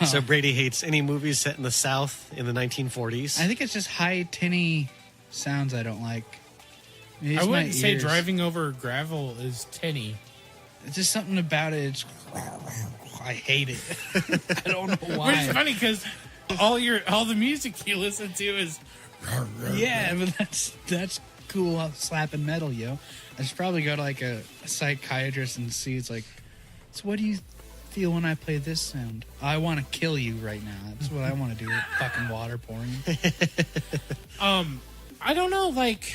So Brady hates any movies set in the South in the 1940s. I think it's just high tinny sounds I don't like. Maybe it's I my wouldn't say ears. driving over gravel is tinny. It's just something about it. I hate it. I don't know Which is why. funny because all the music you listen to is Yeah, but that's cool slapping metal, yo. I should probably go to like a psychiatrist and see. It's like, so what do you feel when I play this sound? I want to kill you right now. That's what I want to do with fucking water pouring. I don't know, like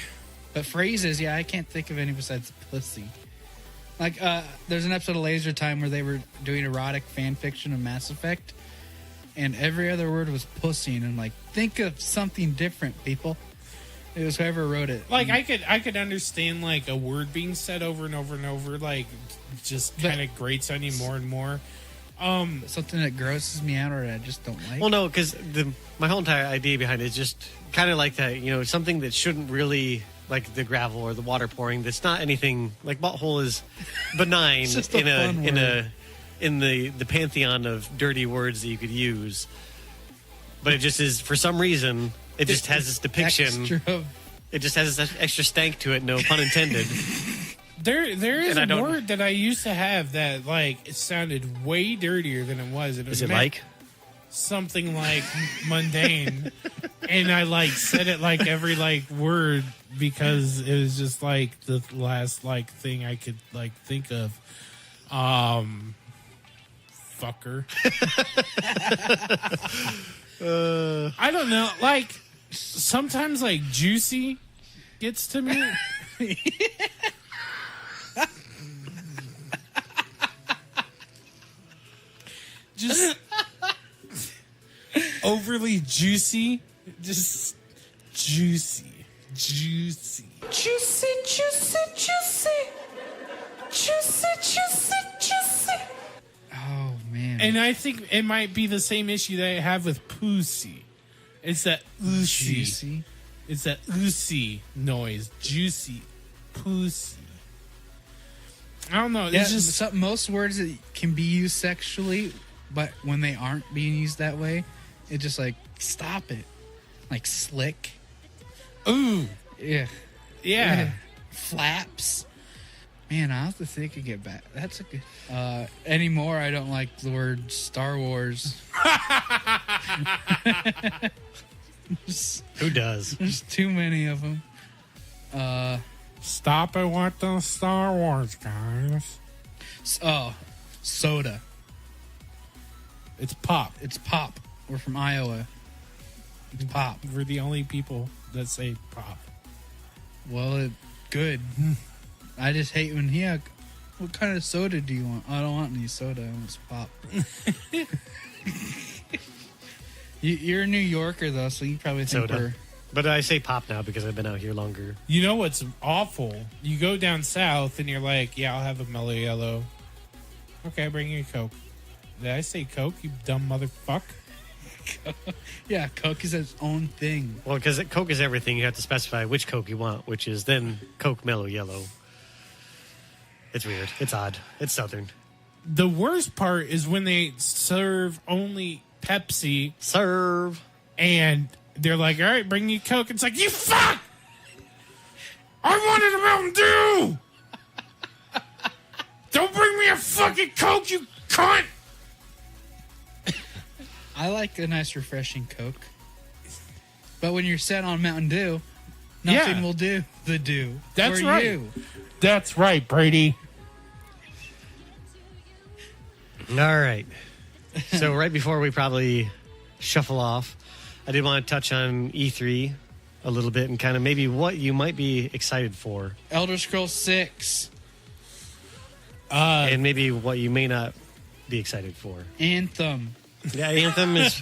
But phrases, yeah, I can't think of any besides pussy. Like, there's an episode of Laser Time where they were doing erotic fan fiction of Mass Effect, and every other word was pussy, and I'm like, think of something different, people. It was whoever wrote it. Like I could understand like a word being said over and over and over, like just But- kind of grates on you more and more. Something that grosses me out or I just don't like. Well, no, because my whole entire idea behind it is just kind of like that, something that shouldn't really, like the gravel or the water pouring. That's not anything like butthole is benign It's just a fun word. in the pantheon of dirty words that you could use. But it just is, for some reason, it just has this depiction. Extra of- It just has this extra stank to it. No pun intended. There is And I a don't- word that I used to have that like it sounded way dirtier than it was. Is it like? something like mundane, and I like said it like every like word because it was just like the last like thing I could like think of. Fucker. I don't know. Like sometimes like juicy gets to me. Just overly juicy. Just juicy. Juicy. Juicy, juicy, juicy. Juicy, juicy, juicy. Oh man. And I think it might be the same issue that I have with pussy. It's that oosy. Juicy. It's that oosy noise. Juicy. Pussy. I don't know. Yeah, It's just most words that can be used sexually, but when they aren't being used that way, it just like stop it. Like slick. ooh. Yeah. Yeah. Flaps. Man, I'll have to think and get back. That's a good. Anymore, I don't like the word Star Wars. Who does? There's too many of them. Stop it with the Star Wars, guys. Soda. It's pop. It's pop. We're from Iowa. It's pop. We're the only people that say pop. Well, good. I just hate when what kind of soda do you want? I don't want any soda. I want pop. You're a New Yorker though, so you probably think Soda. we're But I say pop now because I've been out here longer. You know what's awful? You go down south and you're like, yeah, I'll have a mellow yellow. Okay, bring you a Coke. Did I say Coke, you dumb motherfucker? yeah. Coke is its own thing. Well, because Coke is everything, you have to specify which Coke you want, which is then Coke Mellow Yellow. It's weird. It's odd. It's Southern. The worst part is when they serve only Pepsi Serve. and they're like, all right, bring you Coke. It's like, you fuck! I wanted a Mountain Dew! Don't bring me a fucking Coke, you cunt! I like a nice, refreshing Coke. But when you're set on Mountain Dew, nothing Yeah. will do the dew. That's for right. You. That's right, Brady. All right. So right before we probably shuffle off, I did want to touch on E3 a little bit and kind of maybe what you might be excited for. Elder Scrolls 6. And maybe what you may not be excited for. Anthem. Yeah, Anthem is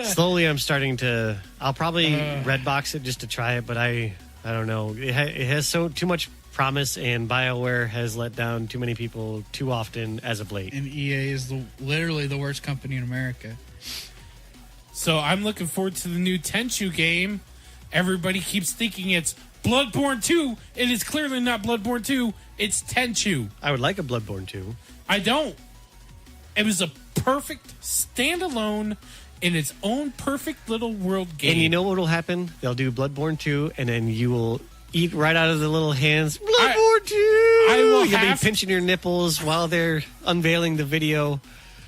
slowly. I'm starting to. I'll probably Redbox it just to try it, but I don't know. It has too much promise, and BioWare has let down too many people too often as of late. And EA is literally the worst company in America. So I'm looking forward to the new Tenchu game. Everybody keeps thinking it's Bloodborne 2. It is clearly not Bloodborne 2. It's Tenchu. I would like a Bloodborne 2. I don't. It was a perfect standalone in its own perfect little world game. And you know what will happen? They'll do Bloodborne 2, and then you will eat right out of the little hands. Bloodborne 2! You'll be pinching your nipples while they're unveiling the video.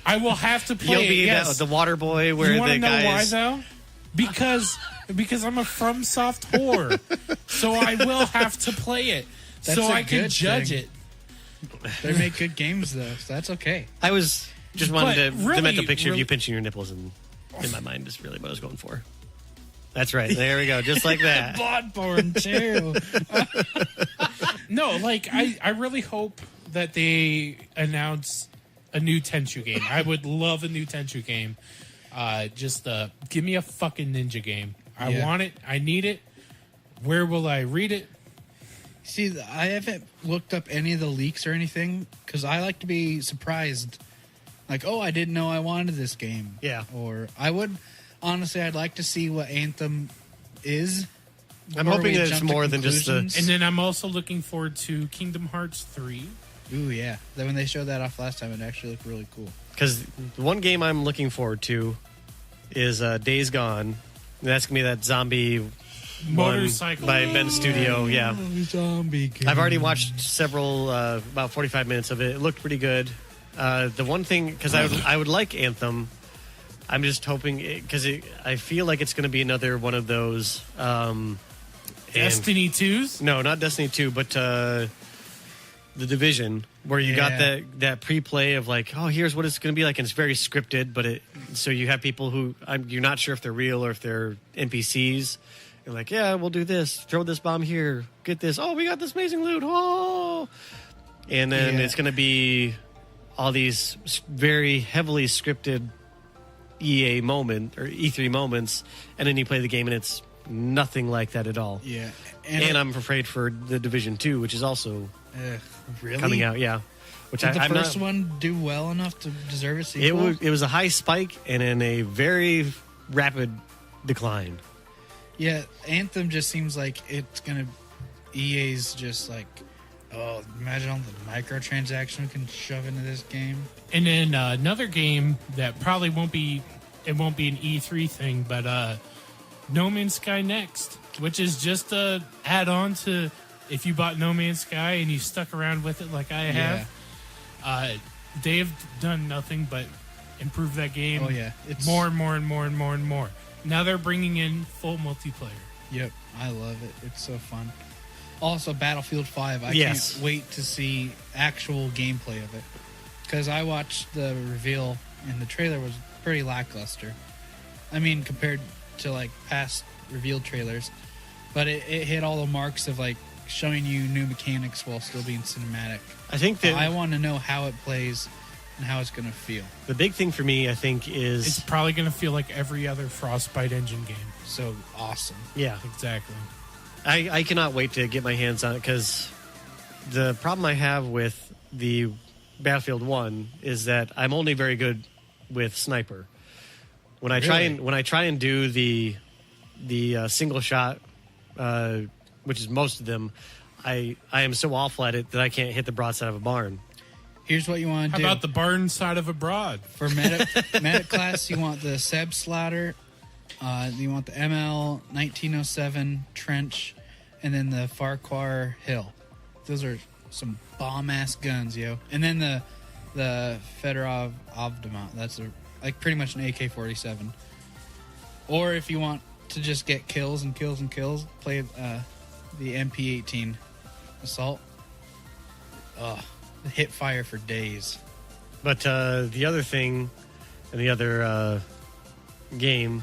I will have to play You'll be it, yes. the water boy where you the guy know why, is... though? Because I'm a FromSoft whore. So I will have to play it. That's so a I can good judge thing. it. They make good games, though, so that's okay. I was just wanted But to make a really- picture of you pinching your nipples in my mind is really what I was going for. That's right. There we go. Just like that. Bloodborne 2. No, like, I really hope that they announce a new Tenchu game. I would love a new Tenchu game. Just give me a fucking ninja game. I Yeah. want it. I need it. Where will I read it? See, I haven't looked up any of the leaks or anything because I like to be surprised. Like, oh, I didn't know I wanted this game. Yeah. Or I would, honestly, I'd like to see what Anthem is. I'm before hoping we that it's jump to more than just the... conclusions. And then I'm also looking forward to Kingdom Hearts 3. Ooh, yeah. Then when they showed that off last time, it actually looked really cool. Because the one game I'm looking forward to is Days Gone. And that's going to be that zombie Motorcycle by Ben Studio. Yeah. Zombie game. I've already watched several, about 45 minutes of it. It looked pretty good. The one thing, because I would like Anthem, I'm just hoping, because I feel like it's going to be another one of those. Destiny 2s? No, not Destiny 2, but The Division, where you got that pre-play of like, oh, here's what it's going to be like, and it's very scripted, but so you have people who you're not sure if they're real or if they're NPCs. You're like, yeah, we'll do this, throw this bomb here, get this, oh, we got this amazing loot, oh! And then it's going to be all these very heavily scripted EA moment or E3 moments, and then you play the game and it's nothing like that at all. Yeah. And I'm afraid for The Division 2, which is also really coming out, yeah. Which Did the I'm first not, one do well enough to deserve a sequel? it was a high spike and in a very rapid decline. Yeah, Anthem just seems like it's gonna. EA's just like, oh, imagine all the microtransactions we can shove into this game. And then another game that probably won't be an E3 thing, but No Man's Sky Next, which is just a add-on to if you bought No Man's Sky and you stuck around with it like I have. They have done nothing but improve that game. Oh yeah, it's more and more and more and more and more. Now they're bringing in full multiplayer. Yep, I love it. It's so fun. Also, Battlefield 5. I Yes. can't wait to see actual gameplay of it. Because I watched the reveal, and the trailer was pretty lackluster. I mean, compared to, like, past reveal trailers. But it hit all the marks of, like, showing you new mechanics while still being cinematic. I think that I want to know how it plays and how it's going to feel. the big thing for me, I think, is... It's probably going to feel like every other Frostbite engine game. So awesome. yeah. Exactly. I cannot wait to get my hands on it, because the problem I have with the Battlefield 1 is that I'm only very good with sniper. When I try and do the single shot, which is most of them, I am so awful at it that I can't hit the broadside of a barn. Here's what you want How to do. about the barn side of a broad? For medic class, you want the Seb Slaughter, you want the ML 1907 Trench, and then the Farquhar Hill. Those are some bomb-ass guns, yo. And then the Fedorov Avdama. That's like pretty much an AK-47. Or if you want to just get kills and kills and kills, play the MP18 Assault. Hit fire for days. But the other thing, and the other game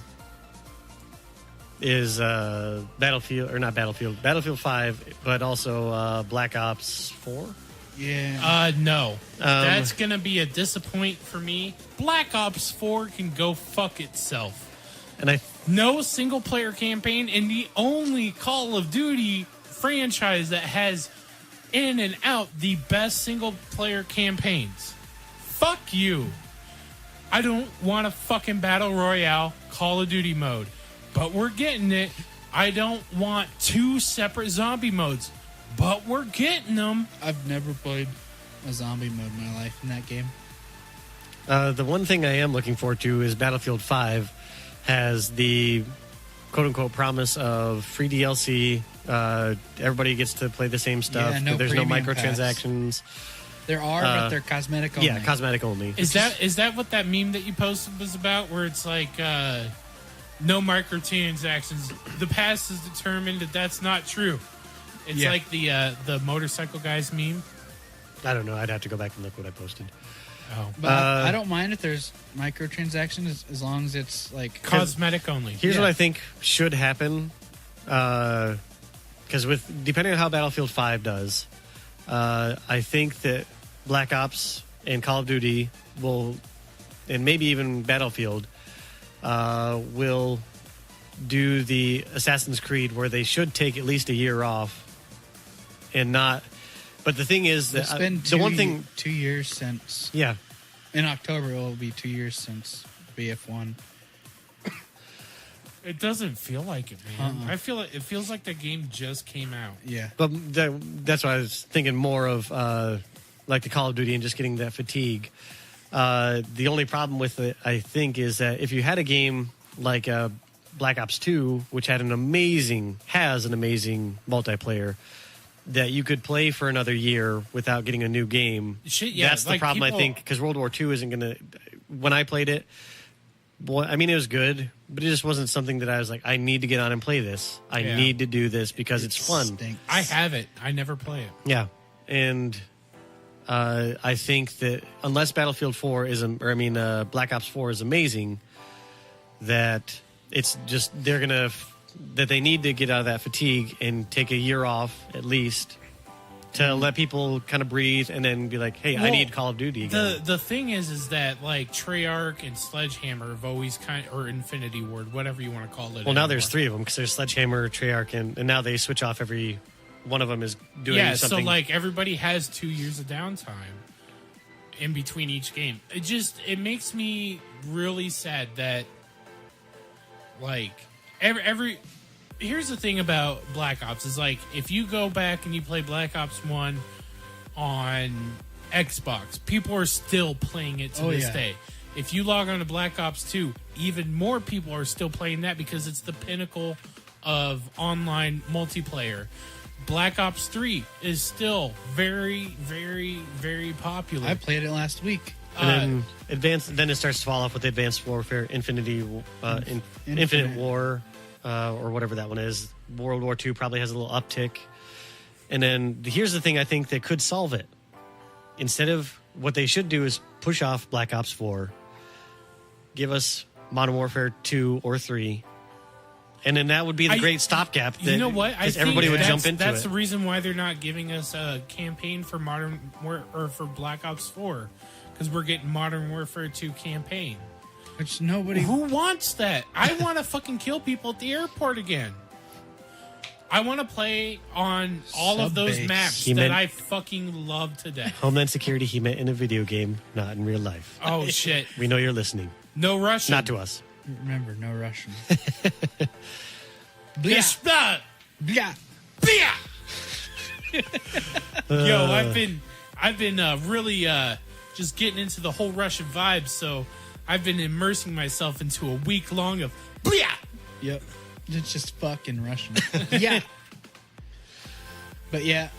is Battlefield 5, but also Black Ops 4. Yeah. No. That's going to be a disappoint for me. Black Ops 4 can go fuck itself. And No single player campaign, and the only Call of Duty franchise that has in and out the best single player campaigns. Fuck you. I don't want a fucking battle royale Call of Duty mode, but we're getting it. I don't want two separate zombie modes, but we're getting them. I've never played a zombie mode in my life in that game. the one thing I am looking forward to is Battlefield 5 has the quote-unquote promise of free DLC. Everybody gets to play the same stuff. Yeah, no There's no premium microtransactions. There are, but they're cosmetic only. Yeah, cosmetic only. Is that what that meme that you posted was about? Where it's like no microtransactions. The past has determined that that's not true. It's like the motorcycle guys meme. I don't know. I'd have to go back and look what I posted. Oh, But I don't mind if there's microtransactions as long as it's like cosmetic only. Here's what I think should happen, because depending on how Battlefield 5 does, I think that Black Ops and Call of Duty will, and maybe even Battlefield, will do the Assassin's Creed where they should take at least a year off and not. But the thing is that it's been the one thing 2 years since. Yeah. In October, it will be 2 years since BF1. It doesn't feel like it, man. I feel it feels like the game just came out. Yeah. But that's why I was thinking more of like the Call of Duty and just getting that fatigue. The only problem with it, I think, is that if you had a game like Black Ops 2, which has an amazing multiplayer that you could play for another year without getting a new game. Shit, yeah, that's the like problem, people- I think, because World War II isn't going to... When I played it, well, I mean, it was good, but it just wasn't something that I was like, I need to get on and play this. I Yeah. need to do this because it's fun. Stinks. I have it. I never play it. Yeah, and I think that unless Battlefield 4 is, Black Ops 4 is amazing, that it's just that they need to get out of that fatigue and take a year off at least to let people kind of breathe and then be like, hey, I Well, need Call of Duty again. The thing is that like Treyarch and Sledgehammer have always or Infinity Ward, whatever you want to call it. Well, now anymore. there's 3 of them because there's Sledgehammer, Treyarch, and now they switch off every one of them is doing something. So like everybody has 2 years of downtime in between each game. It makes me really sad that like every here's the thing about Black Ops is like if you go back and you play Black Ops 1 on Xbox, people are still playing it to this day. If you log on to Black Ops 2, even more people are still playing that because it's the pinnacle of online multiplayer. Black Ops 3 is still very, very, very popular. I played it last week. And then it starts to fall off with Advanced Warfare, Infinite War, or whatever that one is. World War II probably has a little uptick. And then here's the thing I think that could solve it. Instead of what they should do is push off Black Ops 4, give us Modern Warfare 2 or 3, and then that would be the great stopgap. You know what? Because everybody would jump into that's it. the reason why they're not giving us a campaign for for Black Ops 4, because we're getting Modern Warfare 2 campaign. Which nobody. Who wants that? I want to fucking kill people at the airport again. I want to play on all of those Subbase. maps He that meant- I fucking love to death. Homeland Security, he meant in a video game, not in real life. Oh shit! We know you're listening. No Russian. Not to us. Remember, no Russian. Blah. Yeah. Yo, I've been really just getting into the whole Russian vibe, so I've been immersing myself into a week long of blah. Yep. It's just fucking Russian. Yeah. But yeah,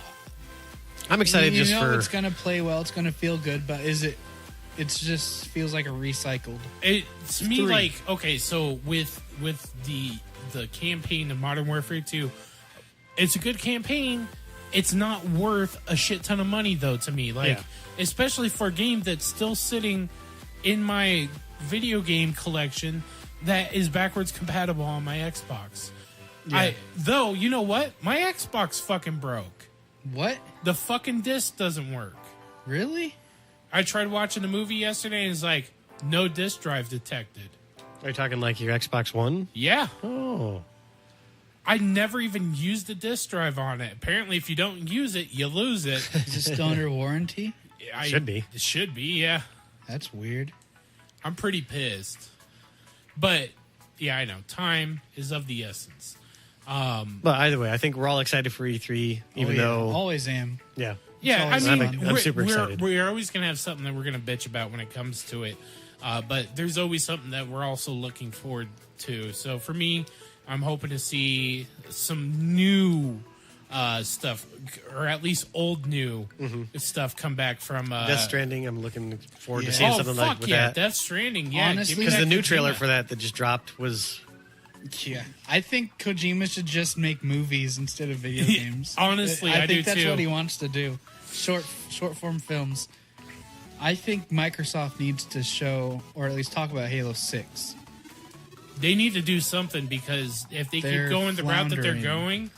I'm excited you just know for... it's gonna play well. It's gonna feel good, but is it? It just feels like a recycled. It's me 3. like okay, so with the campaign of Modern Warfare 2, it's a good campaign. It's not worth a shit ton of money though to me. Like especially for a game that's still sitting in my video game collection that is backwards compatible on my Xbox. Yeah. Though, you know what? My Xbox fucking broke. What? The fucking disc doesn't work. Really? I tried watching the movie yesterday and it's like, no disc drive detected. Are you talking like your Xbox One? Yeah. Oh. I never even used the disc drive on it. Apparently, if you don't use it, you lose it. Is it still under warranty? Should be. It should be, yeah. That's weird. I'm pretty pissed. But, yeah, I know. Time is of the essence. But either way, I think we're all excited for E3, even though... Always am. Yeah. Yeah, I always mean, fun. I'm super excited. We're always going to have something that we're going to bitch about when it comes to it. But there's always something that we're also looking forward to. So for me, I'm hoping to see some new stuff, or at least old new stuff come back from... Death Stranding, I'm looking forward to Yeah. seeing Oh, something fuck with yeah, that. Death Stranding, yeah. Honestly, give me Because that the new Kojima. trailer for that just dropped was... Yeah. I think Kojima should just make movies instead of video games. Honestly, I I think do that's too. what he wants to do. Short form films. I think Microsoft needs to show, or at least talk about Halo 6. They need to do something because if they They're keep going the route that they're floundering. going,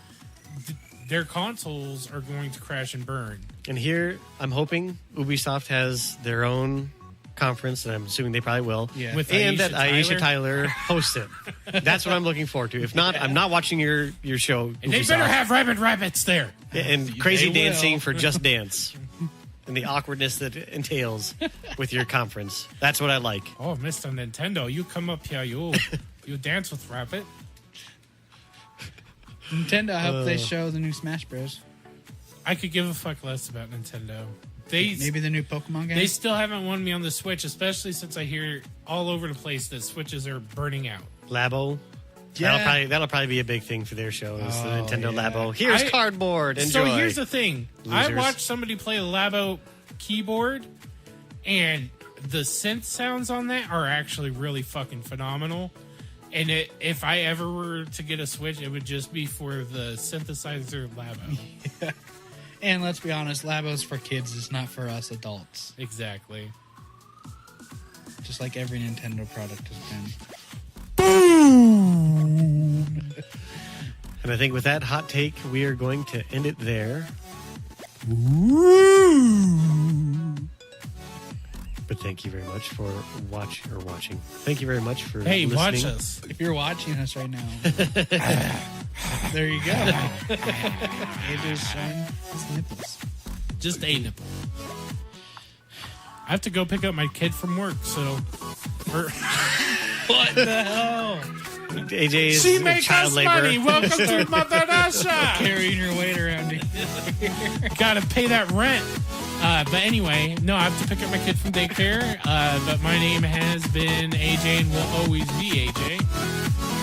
their consoles are going to crash and burn. And here, I'm hoping Ubisoft has their own conference, and I'm assuming they probably will. Yeah. With And Aisha that Aisha Tyler. Tyler hosts it. That's what I'm looking forward to. If not, I'm not watching your show. And they Ubisoft. better have rabbits there. and crazy They will. dancing for Just Dance. And the awkwardness that it entails with your conference. That's what I like. Oh, Mr. Nintendo, you come up here, you dance with Rabbit. Nintendo, I hope they show the new Smash Bros. I could give a fuck less about Nintendo. Maybe the new Pokemon game. They still haven't won me on the Switch, especially since I hear all over the place that Switches are burning out. Labo. Yeah. That'll probably be a big thing for their show. Is the Oh, Nintendo yeah. Labo. Here's cardboard. Enjoy. So here's the thing. I Losers. watched somebody play the Labo keyboard, and the synth sounds on that are actually really fucking phenomenal. And if I ever were to get a Switch, it would just be for the synthesizer Labo. And let's be honest, Labo's for kids. It's not for us adults. Exactly. Just like every Nintendo product has been. And I think with that hot take, we are going to end it there. But thank you very much for watching. Thank you very much for Hey, listening. watch us. If you're watching us right now, there you go. AJ's showing his nipples. Just a nipple. I have to go pick up my kid from work, so... What the hell? AJ is She make child us labor. money. Welcome to Mother Russia. Carrying your weight around here. Gotta pay that rent. But anyway, no, I have to pick up my kid from daycare. But my name has been AJ and will always be AJ.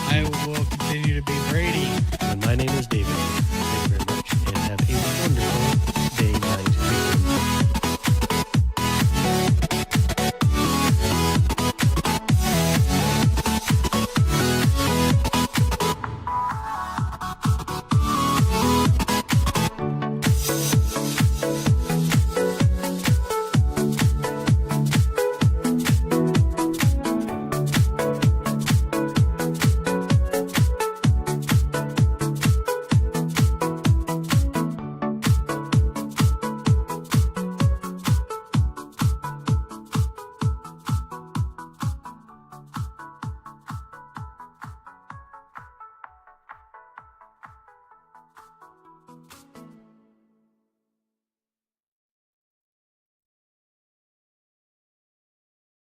I will continue to be Brady. And my name is David. Thank you very much.